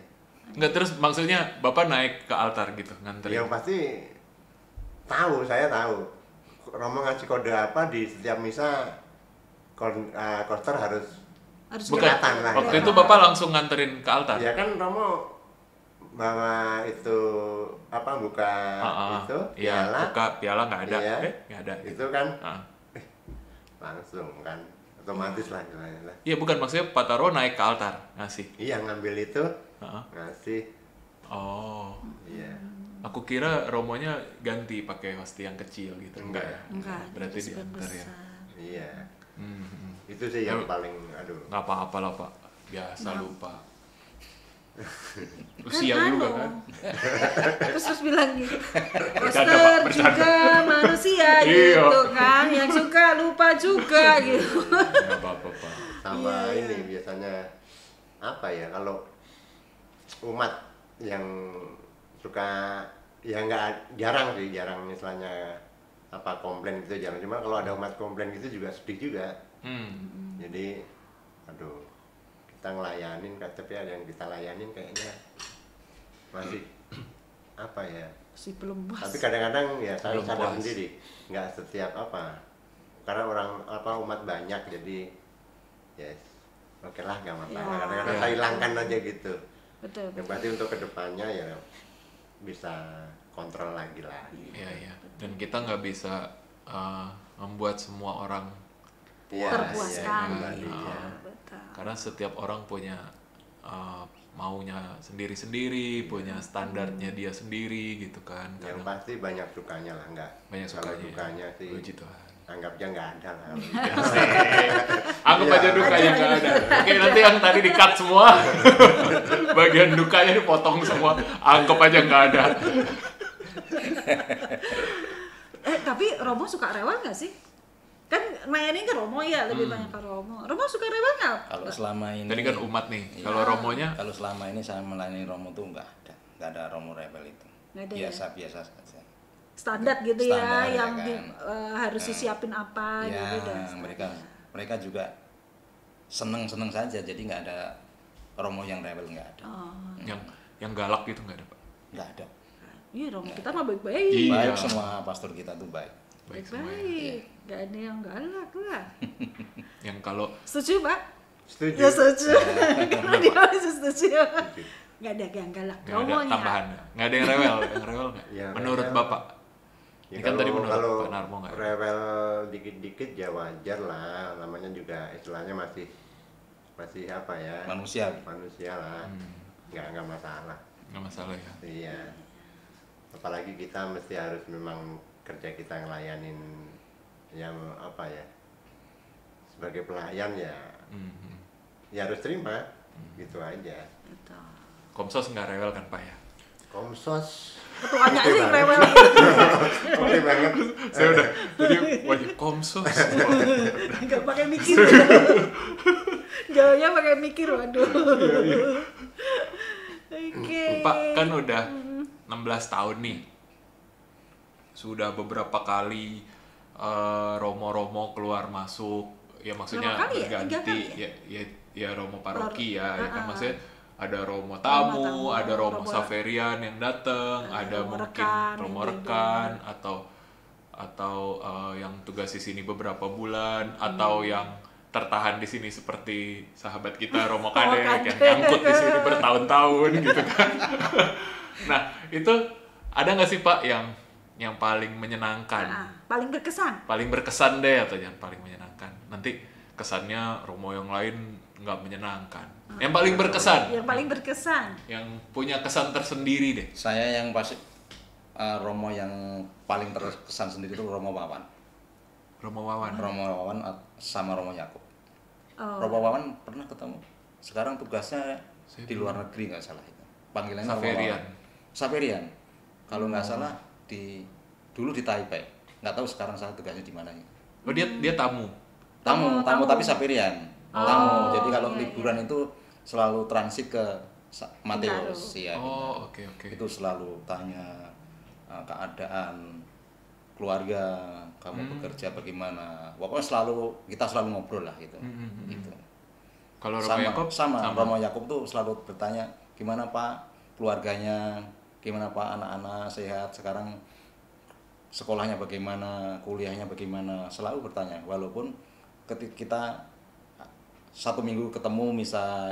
Nggak, terus maksudnya Bapak naik ke altar gitu nganterin? Yang pasti tahu, saya tahu. Romo ngasih kode apa di setiap misa, koster harus Harus Bukan, kelihatan lah. waktu ya. itu Bapak langsung nganterin ke altar? Ya kan Romo bawa itu apa, buka itu Iya, piala, buka piala nggak ada. Iya. Nggak ada. itu kan Ah. langsung kan otomatis lah istilahnya lah. Iya, bukan, maksudnya Pak Tarwo naik ke altar ngasih. Iya, ngambil itu Ah. ngasih. Oh, Iya. aku kira Romonya ganti pakai hosti yang kecil gitu. Enggak ya? Enggak, Berarti itu diantar ya. besar. Iya. Hmm. Itu sih yang Ya, paling aduh. nggak apa-apa lah Pak, biasa lupa. Kan Usia juga kan. terus bilang gitu. Bercanda, Koster Pak, bercanda. juga manusia Iya. gitu kan, yang suka lupa juga gitu. Nggak apa-apa Pak. Sama Iya. ini biasanya apa ya, kalau umat yang suka, ya nggak, jarang sih, jarang misalnya apa komplain gitu jarang, cuma kalau ada umat komplain gitu juga sedih juga. Jadi aduh, kita ngelayanin tapi ada yang kita layanin kayaknya masih apa ya, Si belum puas. tapi kadang-kadang ya saya Belum sadar puas. sendiri nggak setiap apa, karena orang apa umat banyak jadi yes oke lah nggak masalah, Ya. kadang-kadang Ya. saya hilangkan aja gitu. Betul. Yang berarti untuk kedepannya ya bisa kontrol lagi lah. Iya, iya. Dan kita nggak bisa membuat semua orang Iya, Terpuaskan. iya, kembali, Iya, ya. betul. karena setiap orang punya maunya sendiri-sendiri, punya standarnya dia sendiri gitu kan. Yang Kadang pasti banyak sukanya lah, enggak. banyak Kalau sukanya. dukanya sih Puji Tuhan. anggapnya nggak ada lah. Anggap Iya. aja dukanya nggak ada. Oke, nanti yang tadi di-cut semua. Bagian dukanya dipotong semua. Anggap aja nggak ada. Tapi Romo suka rewel nggak sih? Kan mainin ke Romo ya, lebih banyak ke Romo. Romo suka rewel nggak? Kalau selama ini Tadi kan umat nih. Iya. Kalau Romonya kalau selama ini saya melayani Romo tuh nggak ada Romo rebel itu. Nggak ada ya? Biasa saja. Standar gitu Standar, ya, ya yang kan. harus disiapin apa Ya, gitu dan mereka juga seneng saja, jadi nggak ada Romo yang rebel, nggak ada. Oh, yang galak gitu nggak ada Pak. Nggak ada. iya Romo kita mah baik-baik. Iya. Baik, semua pastor kita tuh baik. Baik semuanya. Baik-baik. Nggak ada yang galak lah. Yang kalau Setuju Pak? Setuju. Ya setuju. Dia harus setuju. Nggak ada yang galak. nggak ada Romonya. tambahan, nggak ada yang rewel nggak? Yang Menurut rewel. Bapak? Ya, Ini kan tadi menurut kalau Pak Narmo nggak ada. rewel dikit-dikit ya wajar lah, namanya juga istilahnya masih apa ya, Manusia. lah, nggak masalah. nggak masalah ya. Iya. Apalagi kita mesti harus memang kerja kita ngelayanin yang apa ya, sebagai pelayan ya, ya harus terima, gitu aja. Gitu. Komsos nggak rewel kan Pak ya? Komsos Ketuanya aja yang rewel. oke banget. Saya udah tadi wajib komsos. Nggak pakai mikir. Jawabnya pakai mikir, waduh. Oke. Pak kan udah 16 tahun nih. Sudah beberapa kali romo-romo keluar masuk. Ya maksudnya Berapa kali ya? 3 berganti kali ya romo paroki ya. Ya kan Ah, ah. maksudnya ada romo tamu, tamu, ada romo romo- Saverian yang datang, ada romo mungkin rekan, romo yang rekan atau yang tugas di sini beberapa bulan atau yang tertahan di sini seperti sahabat kita Romo Kadek yang Kadek. nyangkut di sini bertahun-tahun gitu kan. Nah, itu ada nggak sih Pak yang paling menyenangkan? Paling berkesan. Paling berkesan deh atau yang paling menyenangkan? Nanti kesannya Romo yang lain nggak menyenangkan. Yang paling berkesan, Yang paling berkesan. yang punya kesan tersendiri deh. Saya yang pasti Romo yang paling terkesan sendiri itu Romo Wawan. Romo Wawan. Romo Wawan sama Romo Yakub. Oh. Romo Wawan pernah ketemu. Sekarang tugasnya Saya di luar negeri nggak salah itu. Panggilannya Romo Saverian. Wawan. Saverian. Kalau nggak salah dulu di Taipei. Nggak tahu sekarang saya tugasnya di mana. Oh dia tamu. Tamu tamu. tapi Saverian. Oh, Tamu. Jadi kalau iya, liburan itu selalu transit ke Mateus. Iya. Oh, oke. Itu selalu tanya keadaan keluarga, kamu bekerja bagaimana. Pokoknya kita selalu ngobrol lah gitu. Gitu. Kalau Romo Yakub sama Romo Yakub tuh selalu bertanya, gimana Pak keluarganya, gimana Pak anak-anak sehat sekarang, sekolahnya bagaimana, kuliahnya bagaimana, selalu bertanya. Walaupun ketika kita 1 minggu ketemu misal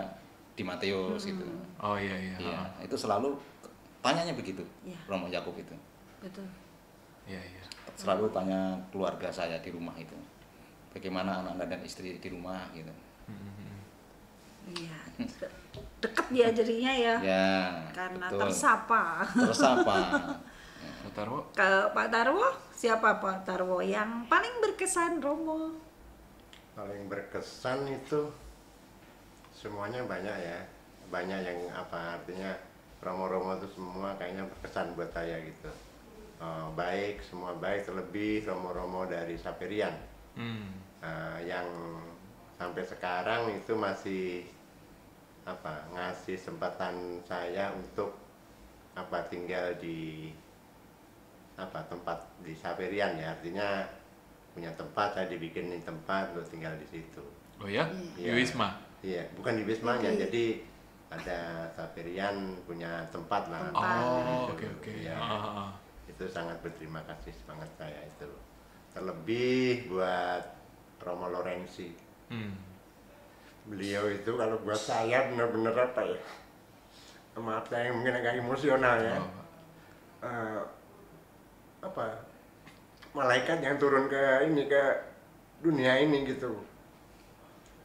di Mateus gitu. Oh iya. Iya, itu selalu tanyanya begitu. Iya. Romo Yakub itu. Betul. Iya. Selalu tanya keluarga saya di rumah itu. Bagaimana anak-anak dan istri di rumah gitu. Iya. Deket dia jadinya ya. Ya. Karena betul. tersapa. Tersapa. Pak Tarwo? Ke Pak Tarwo, siapa Pak Tarwo yang paling berkesan Romo? Paling berkesan itu semuanya banyak ya, banyak yang apa artinya romo-romo itu semua kayaknya berkesan buat saya gitu. Baik, semua baik, terlebih romo-romo dari Saverian yang sampai sekarang itu masih apa ngasih kesempatan saya untuk apa tinggal di apa tempat di Saverian ya, artinya punya tempat, saya dibikinin tempat lo tinggal di situ. Oh ya? Di Iya. Wisma? Iya, bukan di Wismanya, jadi ada Saverian punya tempat lah. Oh, Gitu. oke. Iya. Ah. Itu sangat berterima kasih banget saya itu. Terlebih buat Romo Lorenzi. Beliau itu kalau buat saya benar-benar apa ya? Maaf saya mungkin agak emosional ya. Apa? Malaikat yang turun ke dunia ini gitu.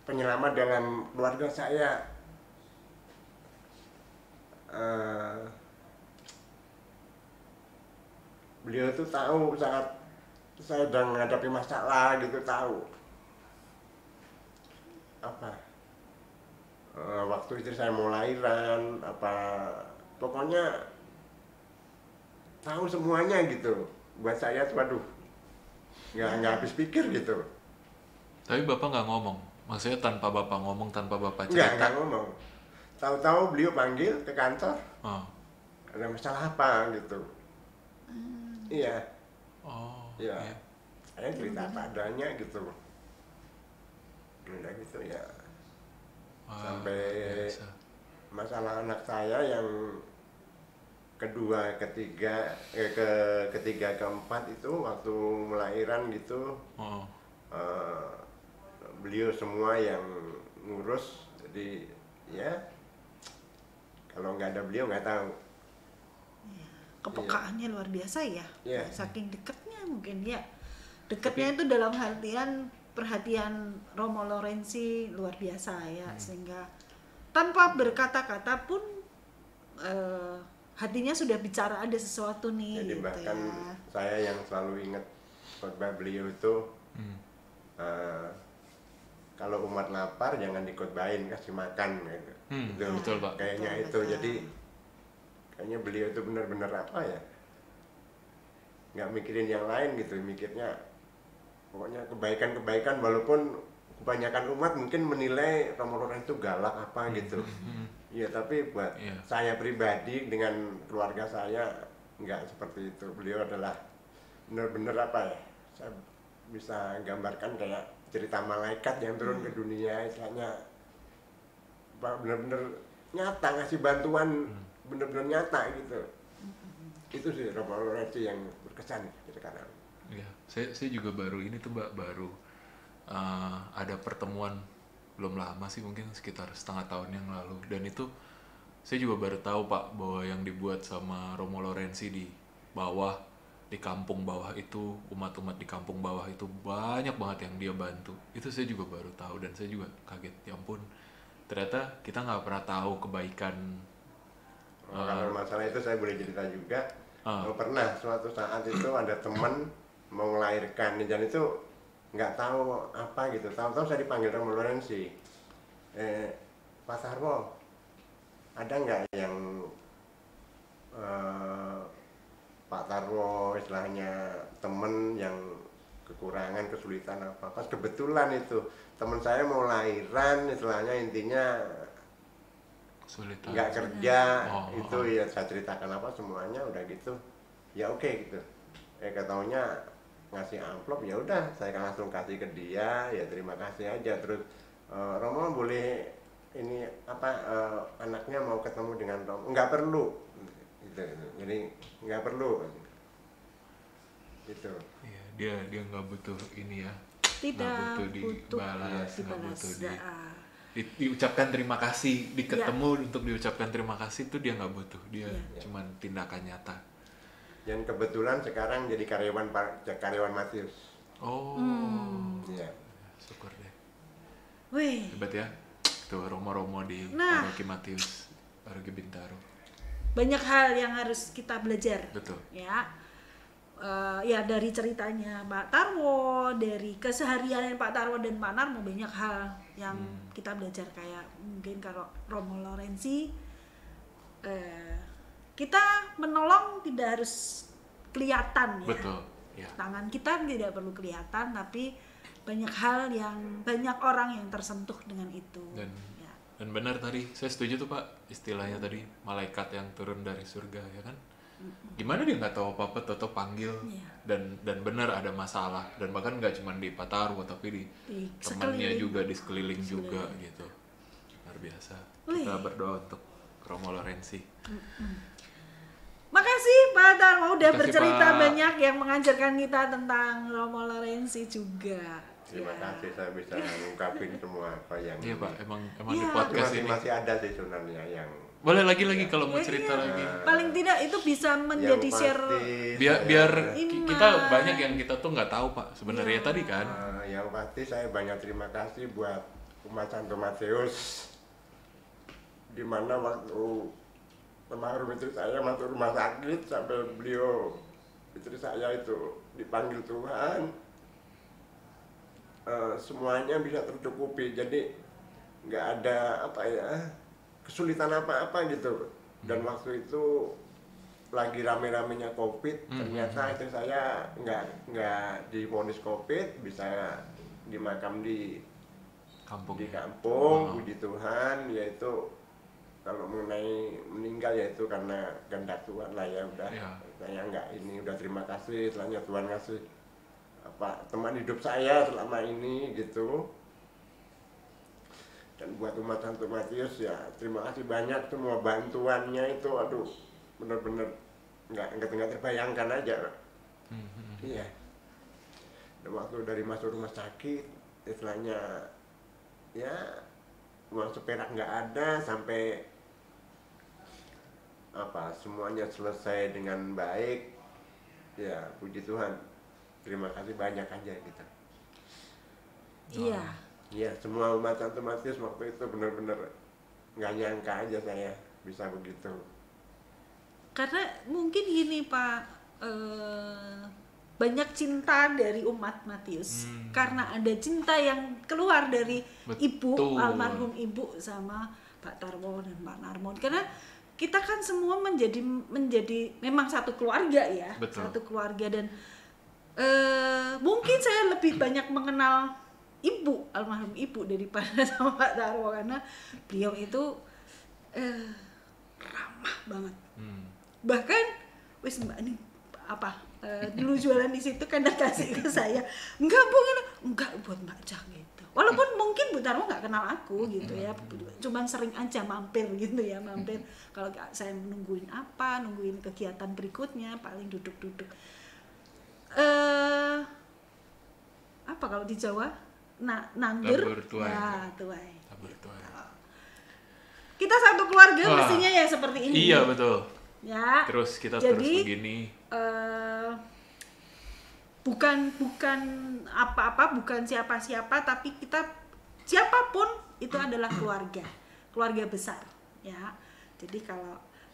Penyelamat dalam keluarga saya. Beliau tuh tahu saat saya sedang menghadapi masalah gitu, tahu apa waktu istri saya mau lahiran apa, pokoknya tahu semuanya gitu. Buat saya tuh waduh nggak habis pikir gitu. Tapi Bapak nggak ngomong? Maksudnya tanpa Bapak ngomong, tanpa Bapak Nggak cerita? ngomong. Tahu-tahu beliau panggil ke kantor, Oh. ada masalah apa gitu. Iya. Oh. Iya. Saya cerita apa adanya gitu. Udah gitu ya. Wah, Sampai biasa. masalah anak saya yang kedua, ketiga, keempat itu waktu melahiran gitu, Oh. beliau semua yang ngurus. Jadi ya kalau nggak ada beliau nggak tahu. Kepekaannya luar biasa ya. Iya. Saking dekatnya mungkin ya. Dekatnya itu dalam artian perhatian Romo Lorenzi luar biasa ya, sehingga tanpa berkata-kata pun hatinya sudah bicara ada sesuatu nih Jadi gitu bahkan ya. saya yang selalu ingat khotbah beliau itu eh, kalau umat lapar jangan dikhotbahin, kasih makan gitu. Itu betul, Pak. kayaknya Betul, itu. betul. Jadi kayaknya beliau itu benar-benar apa ya, nggak mikirin yang lain gitu, mikirnya pokoknya kebaikan-kebaikan, walaupun kebanyakan umat mungkin menilai Romo Lorenz itu galak apa gitu. Iya, tapi buat Iya. saya pribadi dengan keluarga saya nggak seperti itu. Beliau adalah benar-benar apa ya, saya bisa gambarkan kayak cerita malaikat yang turun ke dunia, istilahnya benar-benar nyata, ngasih bantuan benar-benar nyata gitu. Itu sih Romo Lorenz yang berkesan sekarang. Iya, saya juga baru ini tuh Mbak, baru ada pertemuan belum lama sih, mungkin sekitar setengah tahun yang lalu, dan itu saya juga baru tahu Pak bahwa yang dibuat sama Romo Lorenzi di bawah, di kampung bawah itu, umat-umat di kampung bawah itu banyak banget yang dia bantu. Itu saya juga baru tahu dan saya juga kaget, ya ampun, ternyata kita nggak pernah tahu kebaikan. Kalau masalah itu saya boleh cerita juga. Pernah suatu saat itu ada teman mau melahirkan dan itu nggak tahu apa gitu. Tahu-tahu saya dipanggil Romo Lorenzi. Pak Sarwo, ada nggak yang Pak Tarwo istilahnya temen yang kekurangan, kesulitan apa? Pas kebetulan itu teman saya mau lahiran, istilahnya intinya Kesulitan. nggak kerja, Oh, itu ya saya ceritakan apa semuanya udah gitu, ya oke gitu. Ketaunya ngasih amplop, ya udah saya langsung kasih ke dia, ya terima kasih aja. Terus Romo boleh ini apa anaknya mau ketemu dengan Romo, nggak perlu gitu. Jadi nggak perlu gitu. Iya, dia nggak butuh ini ya, Tidak nggak butuh butuh dibalas, nggak dibalas. butuh Ah. diucapkan terima kasih, diketemu untuk diucapkan terima kasih, itu dia nggak butuh, dia cuman tindakan nyata. Dan kebetulan sekarang jadi karyawan Matius. Oh, Iya. syukur deh, Wih, hebat ya, tuh Romo-Romo di Nah. Paroki Matius, Paroki Bintaro, banyak hal yang harus kita belajar. betul. Ya, ya dari ceritanya Pak Tarwo, dari keseharian Pak Tarwo dan Pak Narmo, banyak hal yang kita belajar. Kayak mungkin kalau Romo Lorenzi, kita menolong tidak harus kelihatan ya. Betul, ya. Tangan kita tidak perlu kelihatan, tapi banyak hal yang banyak orang yang tersentuh dengan itu. Dan Ya. dan benar tadi, saya setuju tuh Pak, istilahnya tadi malaikat yang turun dari surga, ya kan? Gimana dia nggak tahu apa-apa, atau panggil, Iya. dan benar ada masalah, dan bahkan nggak cuma di Pak Tarwo tapi di Di temannya sekeliling. juga, di sekeliling juga gitu. Luar biasa. Kita berdoa untuk Romo Lorenzi. Makasih Pak Tarwo udah Makasih, bercerita Pak. banyak yang mengajarkan kita tentang Romo Lorenzi juga. Terima Ya. kasih saya bisa ngungkapin semua apa yang Iya Pak, emang di Iya. podcast masih, ini masih ada sih sebenarnya yang boleh lagi kalau mau cerita Iya. lagi. Paling tidak itu bisa menjadi yang share. pasti Biar Iman. kita banyak yang kita tuh nggak tahu Pak sebenarnya Iya. tadi kan. yang pasti saya banyak terima kasih buat umat Santo Matius, dimana waktu almarhum istri saya masuk rumah sakit sampai beliau istri saya itu dipanggil Tuhan, semuanya bisa tercukupi, jadi nggak ada apa ya kesulitan apa-apa gitu. Dan waktu itu lagi rame-ramenya COVID, ternyata istri saya nggak divonis COVID, bisa dimakam di Kampung. kampung, puji Tuhan. Yaitu kalau mengenai meninggal yaitu karena kehendak Tuhan lah, ya udah. Ya. Saya nggak ini, udah terima kasih, setelahnya Tuhan ngasih apa teman hidup saya selama ini gitu. Dan buat umat Santo Matius ya terima kasih banyak, semua bantuannya itu aduh bener-bener nggak terbayangkan aja. Iya. Dan waktu dari masuk rumah sakit istilahnya ya uang seperak nggak ada, sampai apa semuanya selesai dengan baik, ya puji Tuhan, terima kasih banyak aja gitu. Iya. Iya, semua umat Santo Matius waktu itu benar-benar nggak nyangka aja saya bisa begitu. Karena mungkin gini Pak, banyak cinta dari umat Matius. Karena ada cinta yang keluar dari ibu, Betul. almarhum ibu sama Pak Tarwo dan Pak Narmon. Karena kita kan semua menjadi memang satu keluarga ya. Betul. Satu keluarga dan mungkin saya lebih banyak mengenal ibu, almarhum ibu daripada sama Pak Tarwo karena beliau itu ramah banget. Bahkan wis Mbak ini apa dulu jualan di situ kadang kasih ke saya enggak buat Mbak Jah gitu. Walaupun mungkin Bu Tarwo nggak kenal aku gitu ya, cuman sering aja mampir gitu ya, mampir kalau saya nungguin kegiatan berikutnya paling duduk-duduk. Apa kalau di Jawa nangger Tabur tuai. ya tuai. Tabur tuai. Kita satu keluarga Wah. mestinya ya seperti ini. Iya betul. Ya. Terus kita Jadi, terus begini. Bukan apa-apa, bukan siapa-siapa, tapi kita siapapun itu adalah keluarga besar, ya. Jadi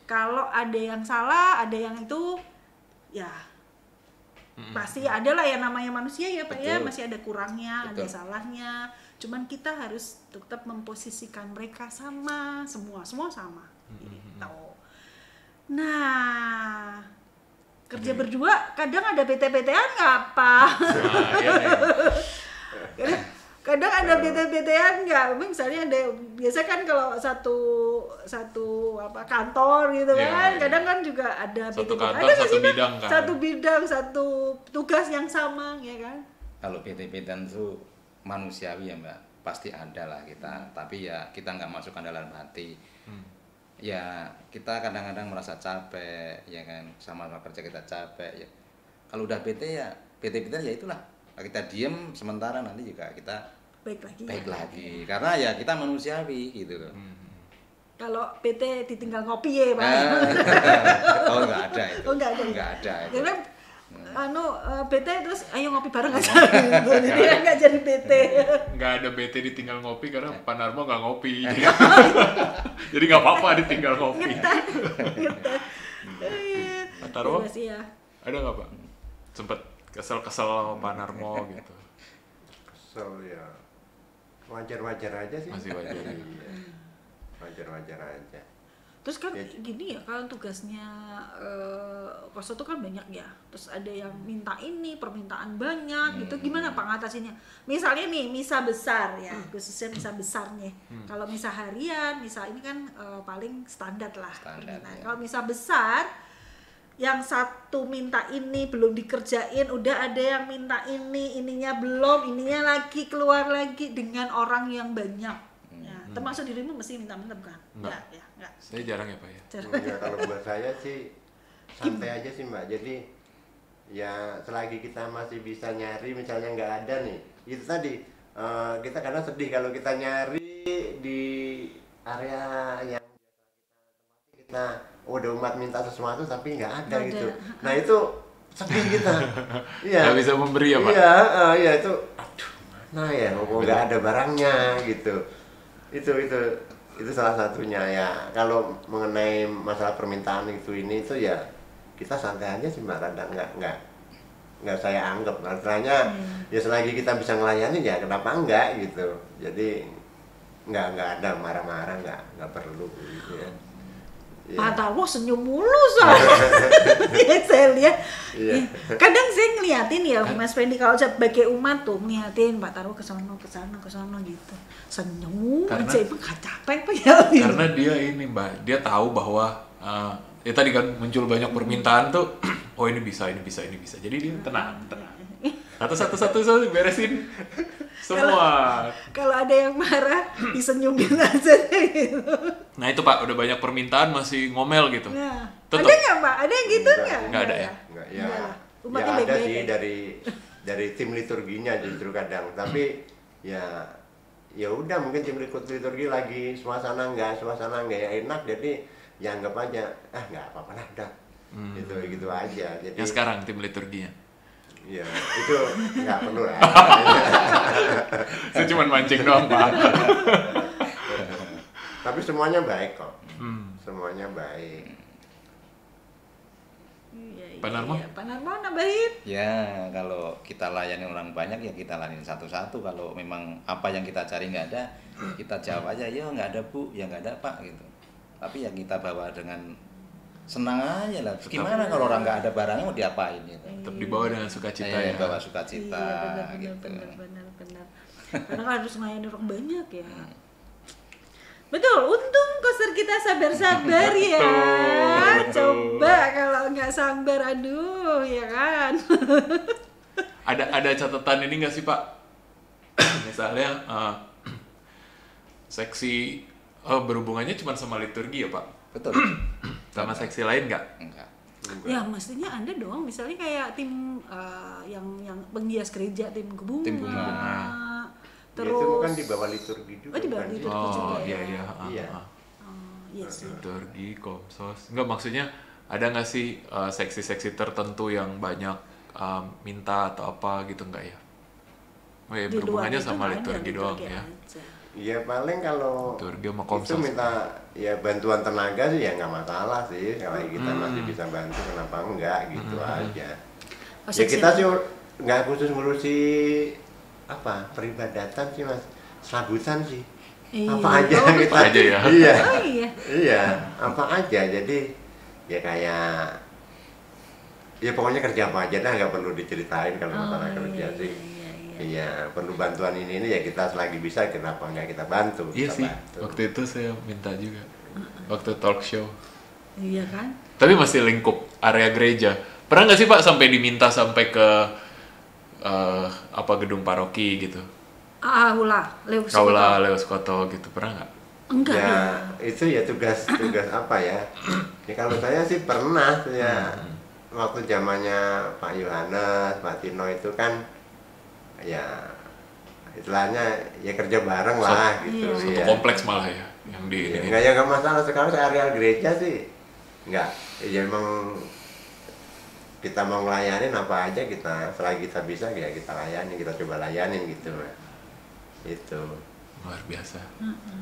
kalau ada yang salah, ada yang itu, ya pasti ada lah ya namanya manusia ya Pak ya, Betul. masih ada kurangnya, ada Betul. salahnya. Cuman kita harus tetap memposisikan mereka sama, semua sama. Gitu. Nah, kerja berdua kadang ada PT-PTan nggak apa? Nah, iya, iya. Kadang ada PT-PTan nggak? Misalnya ada biasa kan kalau satu kantor gitu Iya, kan, iya. kadang kan juga ada Satu PT-PTan. kantor, Ada nggak satu sih, Pak? bidang kan? Satu bidang, satu tugas yang sama ya kan? Kalau PT-PT itu manusiawi ya Mbak, pasti ada lah kita. Tapi ya kita nggak masukkan dalam hati. Ya kita kadang-kadang merasa capek, ya kan, sama kerja kita capek. Ya. Kalau udah PT ya PT-PT ya itulah. Kita diem sementara, nanti juga kita baik lagi. Karena ya kita manusiawi gitu loh. Kalau PT ditinggal ngopi ya Pak. Oh nggak ada itu. Oh, nggak ada ya? Nggak ada itu. Karena PT terus ayo ngopi bareng aja gitu. Jadi nggak jadi PT. Nggak ada BT ditinggal ngopi karena Pak Narmo nggak ngopi. Jadi nggak apa-apa ditinggal ngopi. Gitu. Pak Tarwo? Iya sih ya. Ada nggak Pak? Sempet kesel-kesel sama Pak Narmo gitu. Kesel ya. Wajar-wajar aja sih. Masih wajar. Iya. Wajar-wajar aja. Terus kan Ya. gini ya, kalau tugasnya kosto tuh kan banyak ya. Terus ada yang minta ini, permintaan banyak gitu. Gimana Pak ngatasinnya? Misalnya nih, misa besar ya, khususnya misa besar nih. Kalau misa harian, misa ini kan paling standar lah. Standar, permintaan. ya. Kalau misa besar, yang satu minta ini belum dikerjain, udah ada yang minta ini, ininya belum, ininya lagi keluar lagi dengan orang yang banyak. Ya, termasuk dirimu mesti minta-minta bukan? Enggak. Ya, enggak. Saya jarang ya Pak ya. Ya, kalau buat saya sih santai aja sih Mbak. Jadi ya selagi kita masih bisa nyari, misalnya nggak ada nih, itu tadi kita kadang sedih kalau kita nyari di area yang kita udah umat minta sesuatu tapi nggak ada Nggak ada. gitu. Nah itu sedih kita. Iya. Nggak bisa memberi ya Pak? Iya, iya itu. Aduh, nah ya, kok nggak ada barangnya gitu. Itu salah satunya ya. Kalau mengenai masalah permintaan itu ya kita santai aja sih Mbak, kadang nggak saya anggap. Artinya ya selagi kita bisa melayani ya kenapa enggak gitu. Jadi nggak ada marah-marah, nggak perlu gitu ya. Pak Tarwo senyum mulu soalnya. Yang saya lihat. Iya. Kadang saya ngeliatin ya Mas Fendi kalau sebagai umat tuh ngeliatin Pak Tarwo ke sono gitu. Senyum Karena- aja, emang gak capek apa ya? Karena dia ini Mbak, dia tahu bahwa ya tadi kan muncul banyak permintaan tuh, oh ini bisa. Jadi dia tenang. Satu beresin semua. Kalau ada yang marah disenyumin aja gitu. Nah itu Pak, udah banyak permintaan masih ngomel gitu. Nah, Tetep. ada nggak Pak? Ada yang gitu nggak? Nggak ada ya? Enggak, ya. Enggak lah. Ya Umatnya ada baik-baik sih ya. dari tim liturginya justru kadang. Tapi ya udah mungkin tim liturgi lagi suasana enggak ya enak, jadi ya anggap aja nggak apa-apa lah udah. Gitu aja. Jadi Yang sekarang tim liturginya. ya itu nggak perlu lah. Saya cuma mancing doang Pak. Tapi semuanya baik kok. Semuanya baik. Pak Narmo? Iya, Pak Narmo nambahin. Ya, kalau kita layani orang banyak ya kita layani satu-satu. Kalau memang apa yang kita cari nggak ada, kita jawab aja, yo nggak ada Bu, ya nggak ada Pak gitu. Tapi ya kita bawa dengan senang aja lah. Gimana kalau orang nggak ada barangnya mau diapain gitu? Tetap dibawa dengan sukacita ya. Bawa sukacita Iya, gitu. benar. Karena kan harus melayani orang banyak ya. Betul, untung koster kita sabar-sabar ya. Coba kalau nggak sabar, aduh, ya kan. Ada catatan ini nggak sih Pak? Misalnya seksi berhubungannya cuma sama liturgi ya Pak? Betul. Sama seksi lain nggak? Enggak. Ya mestinya ada dong, misalnya kayak tim yang penghias gereja, tim bunga. Tim bunga. Ya, Terus itu bukan di bawah liturgi juga. Oh, di bawah kan? liturgi. juga Oh ya? iya. Iya. Iya sih. Liturgi, komsos. Enggak, maksudnya ada nggak sih seksi-seksi tertentu yang banyak minta atau apa gitu nggak ya? Oh ya, Di luar berhubungannya itu sama main liturgi doang ya. aja. Ya paling kalau Liturgi sama itu komsos. minta ya bantuan tenaga sih ya nggak masalah sih. Kalau kita masih bisa bantu kenapa enggak gitu aja. Oh, Ya seksi kita sih nggak khusus ngurusi apa peribadatan sih mas, serabutan sih. Iya. Apa aja Oh, kita. Apa aja ya? Iya. Oh iya. Iya, apa aja. Jadi ya kayak ya pokoknya kerja apa aja dah, nggak perlu diceritain kalau masalah kerja sih. Iya, perlu bantuan ini ya kita selagi bisa kenapa nggak kita bantu. Iya kita sih, bantu. waktu itu saya minta juga. Waktu talk show. Iya kan? Tapi masih lingkup area gereja. Pernah nggak sih Pak sampai diminta sampai ke apa gedung paroki gitu? Lewis Kaula Leos Koto gitu, pernah nggak? Enggak Ya ya. itu ya tugas apa ya? Ya kalau saya sih pernah ya waktu zamannya Pak Yohanes, Pak Tino itu kan ya istilahnya ya kerja bareng lah gitu. Iya. Satu ya. kompleks malah ya yang di Iya, ini. nggak ya nggak masalah sekarang area gereja sih nggak ya emang kita mau ngelayanin apa aja kita selagi kita bisa ya kita layani, kita coba layanin gitu itu Luar biasa.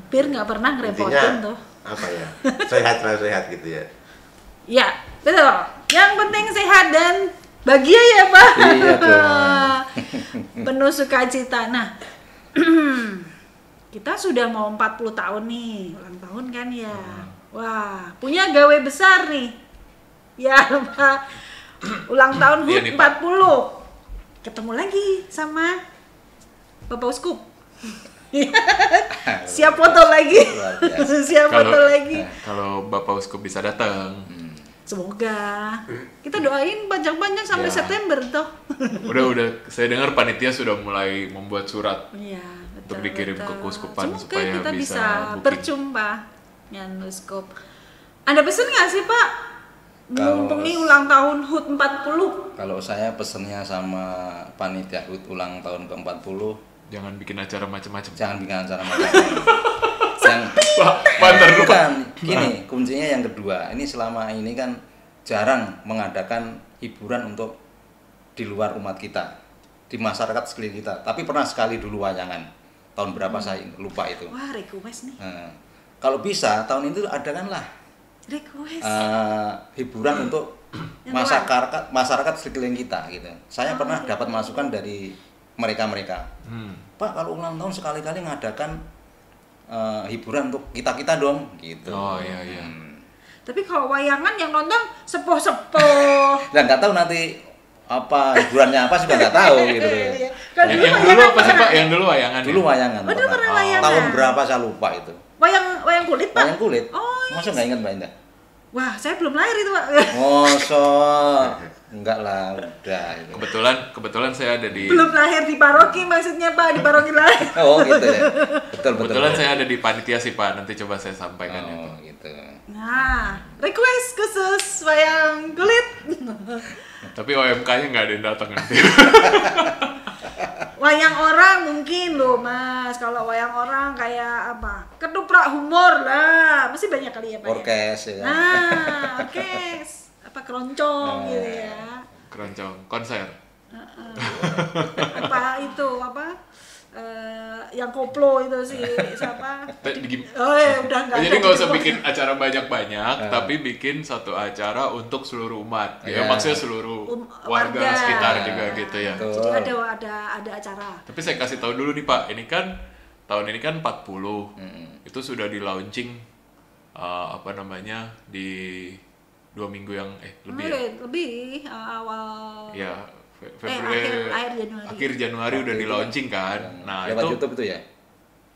Bir nggak pernah ngerepotin intinya tuh. apa ya sehat lah sehat gitu ya. Ya, betul. Yang penting sehat dan bahagia ya Pak. Iya dong. Penuh sukacita. Nah, kita sudah mau 40 tahun nih, ulang tahun kan ya. Wah, punya gawe besar nih. Ya, Pak. Ulang tahun Iya HUT nih, Pak. 40. Ketemu lagi sama Bapak Uskup. Siap foto lagi. Luar biasa. Siap foto Kalau- lagi. Kalau Bapak Uskup bisa datang, Semoga kita doain panjang-panjang sampai Ya. September toh. udah saya dengar panitia sudah mulai membuat surat. Iya, betul. Untuk dikirim ke betul. keuskupan Semoga supaya kita bisa bisa booking. berjumpa dengan Uskup. Ada pesan nggak sih Pak? Kalau- Menghubungi ulang tahun HUT 40. Kalau saya pesennya sama panitia HUT ulang tahun ke-40, Jangan bikin acara macam-macam. jangan bikin acara macam-macam. Yang Pak, ntar dulu, Pak. bukan, gini kuncinya yang kedua. Ini selama ini kan jarang mengadakan hiburan untuk di luar umat kita, di masyarakat sekeliling kita. Tapi pernah sekali dulu wayangan. Tahun berapa saya lupa itu. Wah, request nih. Nah, kalau bisa tahun itu adakanlah Request. hiburan untuk Yang masyarakat sekeliling kita gitu. Saya pernah dapat masukan dari mereka-mereka. Pak, kalau ulang tahun sekali-kali ngadakan hiburan untuk kita-kita dong gitu. Oh iya iya. Tapi kalau wayangan yang nonton sepuh-sepuh. Dan nggak tahu nanti apa hiburannya apa juga nggak tahu gitu. Iya. Kalau Yang, dulu yang dulu wayangan apa sih pernah. Pak? Yang dulu wayangan. Dulu ya? wayangan. Oh, dulu pernah wayangan. Tahun berapa saya lupa itu. Wayang kulit Pak. Wayang kulit. Oh, iya. Masa nggak ingat Mbak Indah? Wah, saya belum lahir itu Pak. Mosok. Enggak lah, udah itu. Kebetulan saya ada di Belum lahir di paroki maksudnya Pak, di paroki lain. Oh gitu ya. Betul betul. kebetulan saya ada di panitia sih Pak. Nanti coba saya sampaikan itu. Oh gitu. Nah, request khusus wayang kulit. Tapi OMK-nya nggak ada yang datang nanti. Wayang orang mungkin loh Mas. Kalau wayang orang kayak apa? Ketoprak humor lah. Masih banyak kali ya Pak. Ya? Orkes ya. Nah, orkes. Apa keroncong Nah. gitu ya. Keroncong konser. Apa itu apa? yang koplo itu sih siapa? Gim- Oh ya udah nggak. Jadi ada nggak di usah Depok. bikin acara banyak-banyak, tapi bikin satu acara untuk seluruh umat. Ya, maksudnya seluruh warga warga. sekitar juga gitu ya. Betul. Jadi ada acara. Tapi saya kasih tahu dulu nih Pak, ini kan tahun ini kan 40, itu sudah di launching apa namanya di 2 minggu yang lebih ya? Lebih awal. Ya, akhir Januari. Udah di launching kan. Nah Lewat itu YouTube itu ya?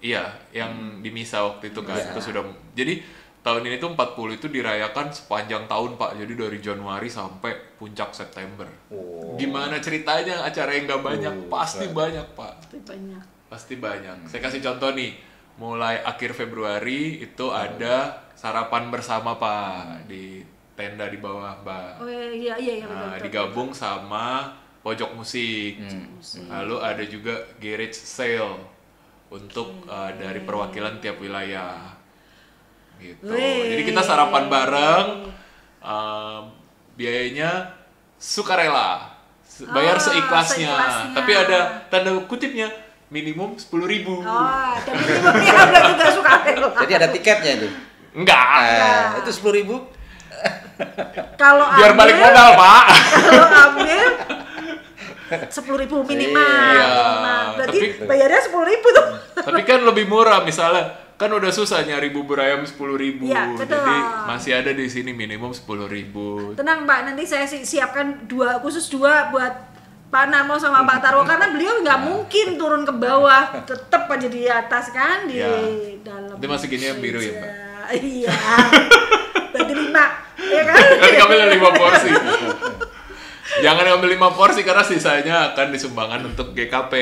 iya yang di Misa waktu itu kan itu sudah. Jadi tahun ini tuh 40 itu dirayakan sepanjang tahun Pak. Jadi dari Januari sampai puncak September. Oh. Gimana ceritanya acara yang nggak banyak? Pasti banyak Pak. Itu banyak. Pasti banyak. Saya kasih contoh nih. Mulai akhir Februari itu ada sarapan bersama Pak di tenda di bawah Mbak. Oh iya Nah, betul. digabung sama pojok musik. Lalu ada juga garage sale untuk dari perwakilan tiap wilayah. Gitu. Wih. Jadi kita sarapan bareng. Biayanya sukarela. Bayar seikhlasnya. seikhlasnya. Tapi ada tanda kutipnya minimum 10.000. Oh, dan minimumnya udah juga suka rela. Jadi ada tiketnya itu? Enggak. Itu 10.000? Kalau Biar balik modal, Pak. Kalau ambil 10.000 minimal. Iya, minimal. Berarti tapi- bayarnya 10.000 tuh. Tapi kan lebih murah misalnya kan udah susah nyari bubur ayam 10.000. Iya, betul. Jadi masih ada di sini minimum 10.000. Tenang Pak, nanti saya siapkan khusus dua buat Pak Narmo sama Pak Tarwo karena beliau nggak mungkin turun ke bawah, tetap aja di atas kan di Ya. dalam. Nanti masukinnya yang biru ya, Mbak? Iya. Berarti 5, ya kan? Nanti ambil 5 porsi. Jangan ambil 5 porsi karena sisanya akan disumbangkan untuk GKP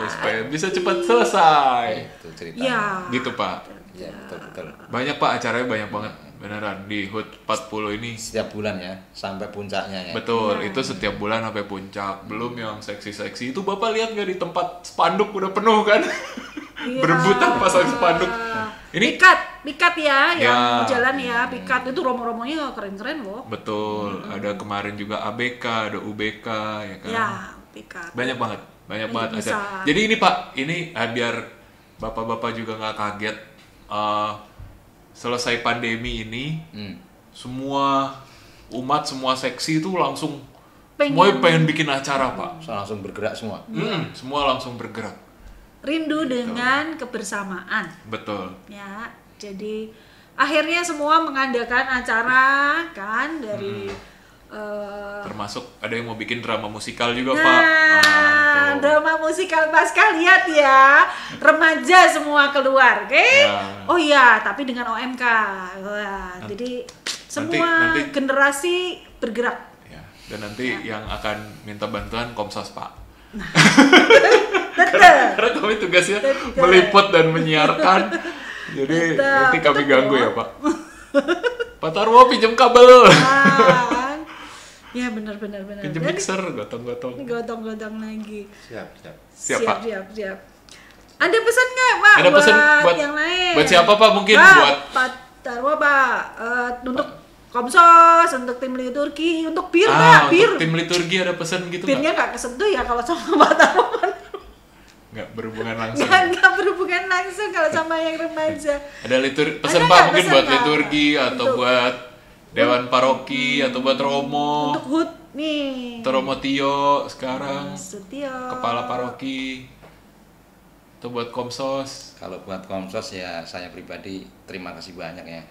supaya bisa cepat selesai. Itu ceritanya. Iya. Gitu Pak. Iya, betul. Banyak Pak acaranya banyak banget beneran di HUT 40 ini. Setiap bulan ya, sampai puncaknya ya. Betul, itu setiap bulan sampai puncak. Belum yang seksi-seksi. Itu Bapak lihat nggak di tempat spanduk udah penuh kan? Iya. Berebutan pasang spanduk. Ini Pikat ya, yang Ya. jalan ya, pikat itu romo-romonya keren-keren loh. betul. Ada kemarin juga ABK, ada UBK ya kan. Ya, pikat. Banyak banget Bisa. acara. Jadi ini Pak, ini biar bapak-bapak juga nggak kaget. Selesai pandemi ini, semua umat, semua seksi itu langsung semuanya pengen bikin acara Pak. So, langsung bergerak semua. Semua langsung bergerak. Rindu dengan kebersamaan. Betul. Ya, jadi akhirnya semua mengadakan acara kan dari Termasuk ada yang mau bikin drama musikal juga Pak. nah, tuh. drama musikal Pasca lihat ya, remaja semua keluar, oke? Ya. Oh iya, tapi dengan OMK. Wah, jadi semua nanti- generasi bergerak. Ya, dan nanti yang akan minta bantuan Komsos Pak. Betul. Karena kami tugasnya Betul. meliput dan menyiarkan. Jadi Betul, nanti kami betul. ganggu ya Pak. Pak Tarwo pinjam kabel. Nah, kan? Ya benar. Pinjam Jadi, mixer, gotong-gotong. gotong-gotong lagi. Siap. Siap, Pak. Siap. Ada pesan nggak Pak Ada pesan buat yang lain? buat siapa Pak? Mungkin Pak, buat Pak Tarwo Pak, untuk Komsos, untuk tim liturgi, untuk bir Pak, bir. untuk tim liturgi ada pesan gitu Birnya nggak? nggak kesentuh ya kalau sama Pak Tarwo. Nggak berhubungan langsung. Nggak berhubungan langsung kalau sama yang remaja. Ada pesan Ada Pak nggak mungkin pesan, buat Pak? liturgi atau Untuk- buat Dewan Paroki atau buat Romo. Untuk HUT nih. Atau Romo Tio sekarang Setio. kepala paroki. Atau buat Komsos. Kalau buat Komsos ya saya pribadi terima kasih banyak ya.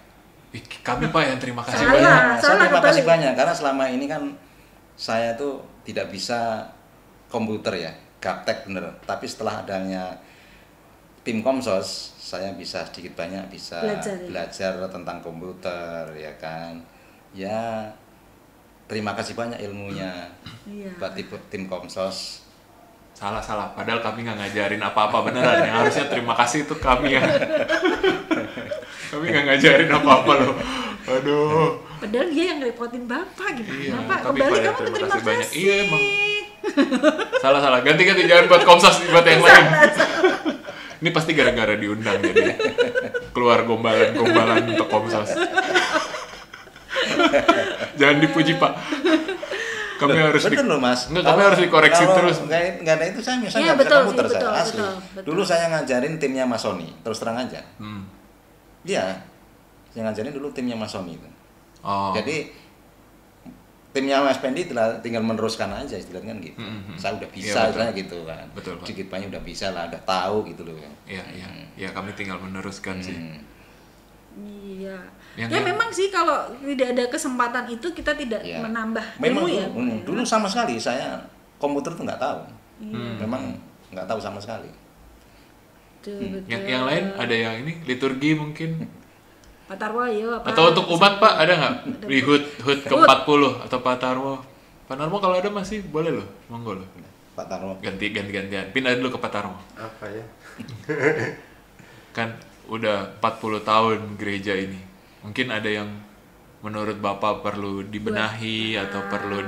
Ih, kami Pak yang terima kasih Salah. banyak. Saya terima kebalik. kasih banyak karena selama ini kan saya tuh tidak bisa komputer ya, gaptek bener. Tapi setelah adanya tim Komsos, saya bisa sedikit banyak bisa Belajar, ya? belajar tentang komputer ya kan. Ya terima kasih banyak ilmunya Iya. buat tim Komsos. Salah. Padahal kami nggak ngajarin apa-apa beneran. Yang harusnya terima kasih itu kami ya. Kami nggak ngajarin apa-apa loh. Aduh. Padahal dia yang repotin Bapak gitu. Iya, Bapak tapi kembali Pak ya, kamu terima terima kasih banyak. kasih. Iya, emang. Salah. Ganti jangan buat Komsos, buat yang lain. Ini pasti gara-gara diundang jadi keluar gombalan untuk Komsos. Jangan dipuji Pak. Kami harus bener loh Mas. Enggak, kami harus dikoreksi terus. Nggak ada itu saya misalnya Iya, nggak bisa betul, komputer betul, saya asli. betul. Dulu saya ngajarin timnya Mas Sony, terus terang aja. Iya, saya ngajarin dulu timnya Mas Sony itu. Oh. Jadi timnya Mas Pendi tinggal meneruskan aja istilahnya kan gitu. Saya udah bisa Iya, istilahnya gitu kan. Betul, Pak. Sedikit banyak udah bisa lah, udah tahu gitu loh. Iya, iya. Ya kami tinggal meneruskan sih. Iya. Yang- Memang sih kalau tidak ada kesempatan itu kita tidak Iya. menambah Memang ilmu ya. dulu sama sekali saya komputer tuh nggak tahu. Memang nggak tahu sama sekali. Betul, betul. Yang lain ada yang ini liturgi mungkin. Pak Tarwo ayo apa? Atau untuk umat Pak ada nggak di HUT ke-40 atau Pak Tarwo? Pak Tarwo kalau ada masih boleh loh, monggo loh. Pak Tarwo. Ganti. Pindah dulu ke Pak Tarwo. Apa ya? Kan udah 40 tahun gereja ini. Mungkin ada yang menurut Bapak perlu dibenahi atau perlu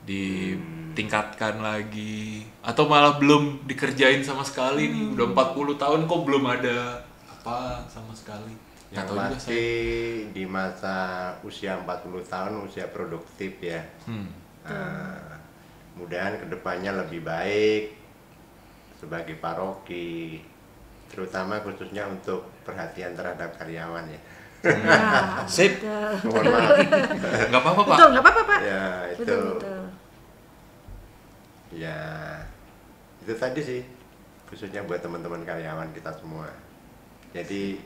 ditingkatkan lagi atau malah belum dikerjain sama sekali nih. Udah 40 tahun kok belum ada apa sama sekali. Ya Yang tahu juga pasti di masa usia 40 tahun usia produktif ya. Mudahan kedepannya lebih baik sebagai paroki, terutama khususnya untuk perhatian terhadap karyawan ya. Nah, Sip. betul. Mohon maaf. Nggak apa-apa Pak. Betul, nggak apa-apa Pak. Ya itu, Betul. ya itu tadi sih khususnya buat teman-teman karyawan kita semua. Jadi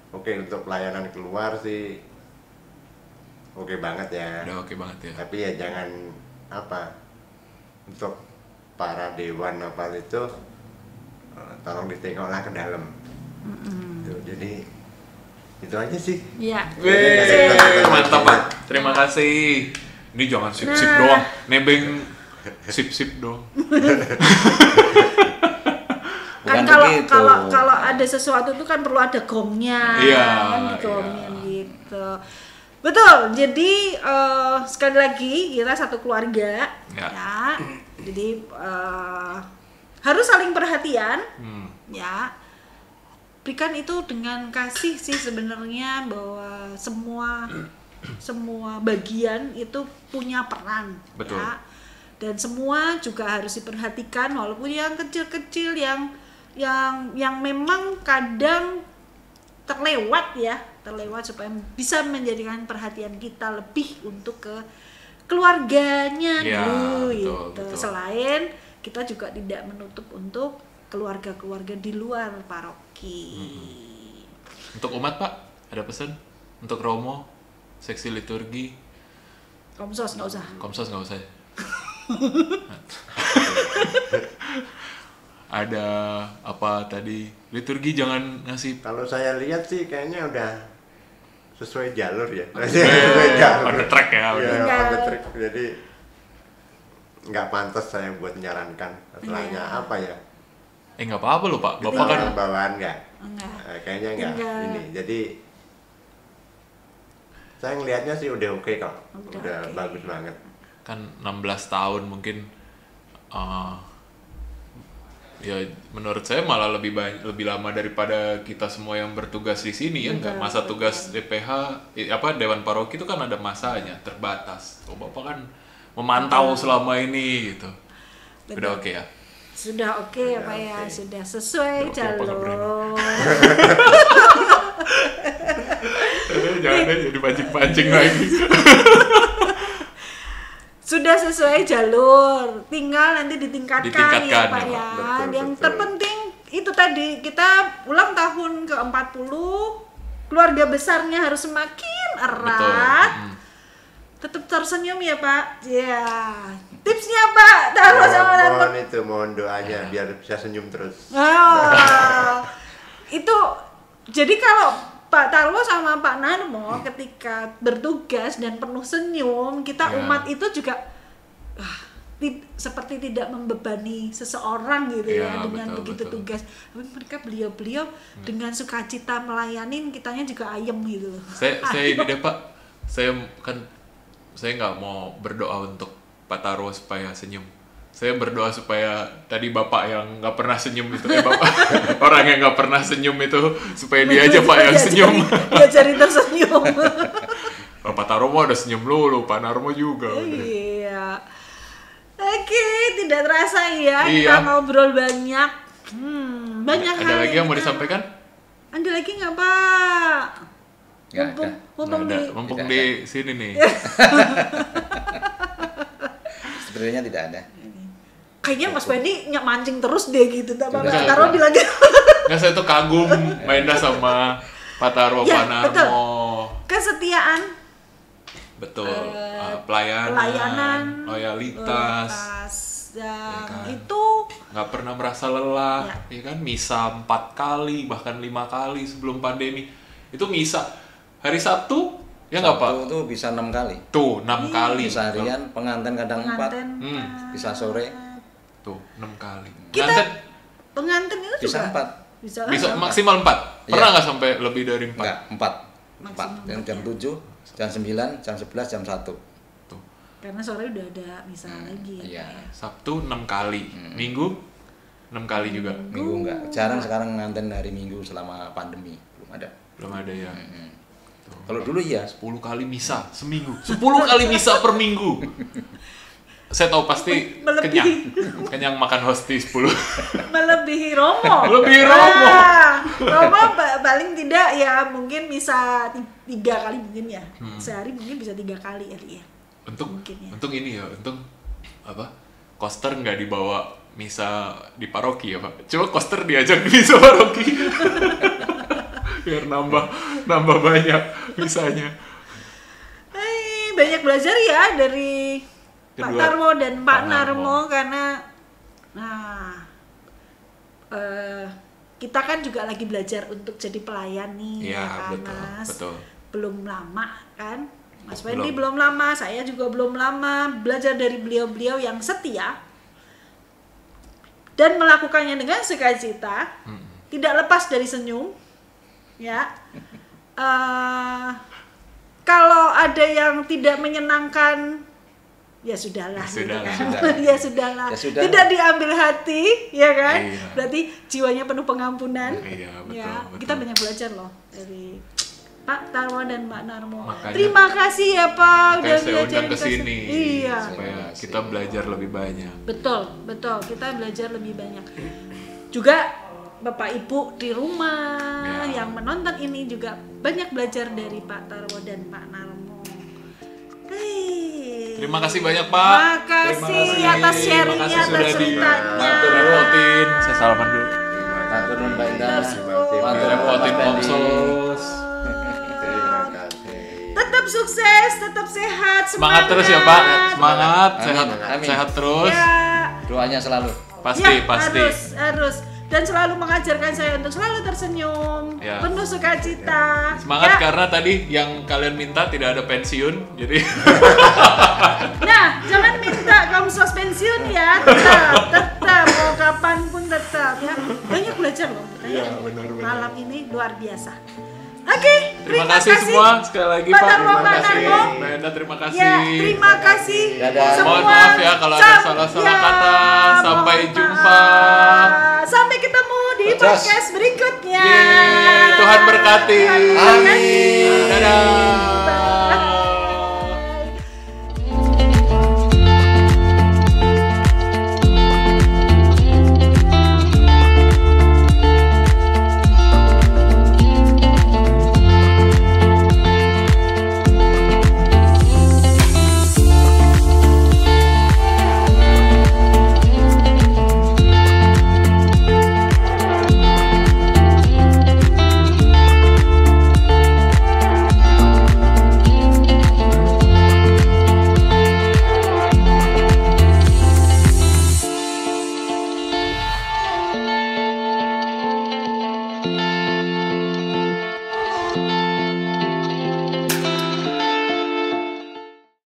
oke untuk pelayanan keluar sih oke banget ya. Udah oke banget ya. Tapi ya jangan apa untuk para dewan apa itu tolong ditengoklah ke dalam. Tuh, jadi itu aja sih. Iya. Wih, mantap Pak. Terima kasih. Ini jangan sip-sip doang. Nebeng sip-sip doang. Kan Bukan kalau ada sesuatu itu kan perlu ada gongnya. Iya, Kan gongnya gitu. Betul. Jadi sekali lagi kita satu keluarga Ya. ya. Jadi harus saling perhatian ya. Berikan itu dengan kasih sih sebenarnya bahwa semua bagian itu punya peran. Betul. Ya. Dan semua juga harus diperhatikan walaupun yang kecil-kecil yang memang kadang terlewat supaya bisa menjadikan perhatian kita lebih untuk ke keluarganya Ya, dulu betul, gitu. betul. Selain kita juga tidak menutup untuk keluarga-keluarga di luar paroki. Untuk umat Pak, ada pesan? Untuk Romo, seksi liturgi, Komsos nggak usah. Komsos nggak usah. Ada apa tadi? Liturgi jangan ngasih Kalau saya lihat sih kayaknya udah sesuai jalur ya. Sesuai jalur. on the track ya. Ya, Enggak. on the track. Jadi nggak pantas saya buat menyarankan setelahnya apa ya. Nggak apa-apa loh Pak. Bapak kan bawaan nggak? Enggak. Kayaknya nggak. Enggak. Ini jadi saya ngelihatnya sih udah oke kok. Udah oke. Bagus banget. kan 16 tahun mungkin ya menurut saya malah lebih lama daripada kita semua yang bertugas di sini ya nggak masa tugas DPH Dewan Paroki itu kan ada masanya terbatas. Oh, Bapak kan memantau selama ini gitu. Udah oke ya. Sudah oke ya Pak ya, sudah sesuai Udah oke apa nggak jalur. Jangan deh jadi pancing-pancing lagi. Sudah sesuai jalur, tinggal nanti ditingkatkan Ditingkatkan, ya Pak ya, ya. Pak. Betul, Yang betul. terpenting itu tadi kita ulang tahun ke-40, keluarga besarnya harus semakin erat. Tetap tersenyum ya Pak. Ya. Tipsnya Pak, taruh sama Mohon doanya biar bisa senyum terus. Itu jadi kalau Pak Tarwo sama Pak Narmo ketika bertugas dan penuh senyum, kita Ya. umat itu juga seperti tidak membebani seseorang gitu ya, Ya, dengan betul, begitu betul. tugas. Tapi mereka beliau dengan sukacita melayanin, kitanya juga ayem gitu. Saya ini deh Pak. Saya nggak mau berdoa untuk Pak Tarwo supaya senyum. Saya berdoa supaya tadi Bapak yang nggak pernah senyum itu, Bapak orang yang nggak pernah senyum itu supaya dia aja Pak yang senyum. Diajari tersenyum. Pak Taromo udah senyum lulu, Pak Narmo juga. Iya. Oke, tidak terasa ya Iya. kita ngobrol banyak. Banyak Ada hal lagi yang mau kita- disampaikan? Ada lagi nggak Pak? Nggak Mumpung, ada. mumpung Nggak ada. di Mumpung Tidak di sini nih. Sebenarnya tidak ada. kayaknya Mas Wendy mancing terus deh gitu. Tak Pak Enggak, Taro enggak. bilang gitu. Nggak, saya tuh kagum mainnya sama Pak Tarwo, Ya, Pak Narmo. betul. Kesetiaan, Betul. Pelayanan, loyalitas, yang kan? itu nggak pernah merasa lelah, Ya. ya kan? Misa 4 kali, bahkan 5 kali sebelum pandemi. Itu misa hari Sabtu, ya nggak Pak? Sabtu itu bisa 6 kali. Tuh, 6 kali. Bisa harian, pengantin kadang 4, pengantin. bisa sore, Tuh, 6 kali. Kita Pengantin pengantin itu bisa juga 4. Bisa, bisa maksimal 4. Pernah nggak sampai lebih dari 4? Enggak, 4. Maksimal 4. Jam 7, jam 9, jam 11, jam 1. Tuh. karena sore udah ada misa lagi ya. Iya. Sabtu 6 kali. Minggu 6 kali juga. Minggu enggak. Jarang sekarang nganten hari Minggu selama pandemi. Belum ada. Belum ada ya. Kalau dulu iya. 10 kali misa seminggu. 10 kali misa per minggu. Saya tahu pasti Melebihi. kenyang makan hosti 10. Melebihi Romo. Melebihi Romo. Romo paling tidak ya mungkin bisa 3 kali mungkin ya. Sehari mungkin bisa 3 kali ya. Untung, Mungkin ya. untung ini ya, untung apa? Koster nggak dibawa misa di paroki ya Pak. Coba koster diajak di misa paroki. Biar nambah banyak misanya. Banyak belajar ya dari Pak Kedua, Tarwo dan Pak Pak Narmo Narmo. karena kita kan juga lagi belajar untuk jadi pelayan nih Iya, ya kan, betul, Mas. betul. Belum lama kan, Mas Wendy belum lama, saya juga belum lama belajar dari beliau-beliau yang setia dan melakukannya dengan sukacita, tidak lepas dari senyum, ya. Kalau ada yang tidak menyenangkan, ya sudahlah, Ya sudahlah. gitu kan. Sudah. Ya sudahlah. Ya sudah. Tidak diambil hati, ya kan? Iya. Berarti jiwanya penuh pengampunan. Iya, betul, Ya, betul. kita banyak belajar loh dari Pak Tarwo dan Mbak Narmo. Makanya- Terima kasih ya Pak, Kayak saya diajarin undang ke ke sini Iya. supaya kita belajar lebih banyak. Betul, betul. Kita belajar lebih banyak. Juga Bapak Ibu di rumah Ya. yang menonton ini juga banyak belajar dari Pak Tarwo dan Pak Narmo. Hei. Terima kasih banyak Pak. Makasih atas sharingnya, Makasih sudah atas ceritanya. direpotin. Saya salaman dulu. Matur nuwun Mbak Indah. Terima Matur nuwun Direpotin Mas Om Wendy. Sos. Terima kasih. Tetap sukses, tetap sehat, Semangat terus ya Pak. Semangat, Amin, sehat, amin. sehat terus. Ya. Doanya selalu. Pasti, Ya, pasti. harus dan selalu mengajarkan saya untuk selalu tersenyum, Ya. penuh sukacita. Semangat Ya. karena tadi yang kalian minta tidak ada pensiun, jadi Nah, jangan minta kamu sos pensiun ya, tetap mau kapanpun tetap ya. Banyak belajar loh. Iya, benar. Malam ini luar biasa. Oke, terima kasih semua sekali lagi Pak Pak. Tarwo, Terima Pak kasih. Narmo. Mbak Enda terima kasih. Ya, terima kasih Dadah. semua. Mohon maaf ya kalau ada salah-salah kata. Sampai mohon jumpa. maaf. Sampai ketemu di Jos. podcast berikutnya. Yeay, Tuhan berkati. Tuhan berkati.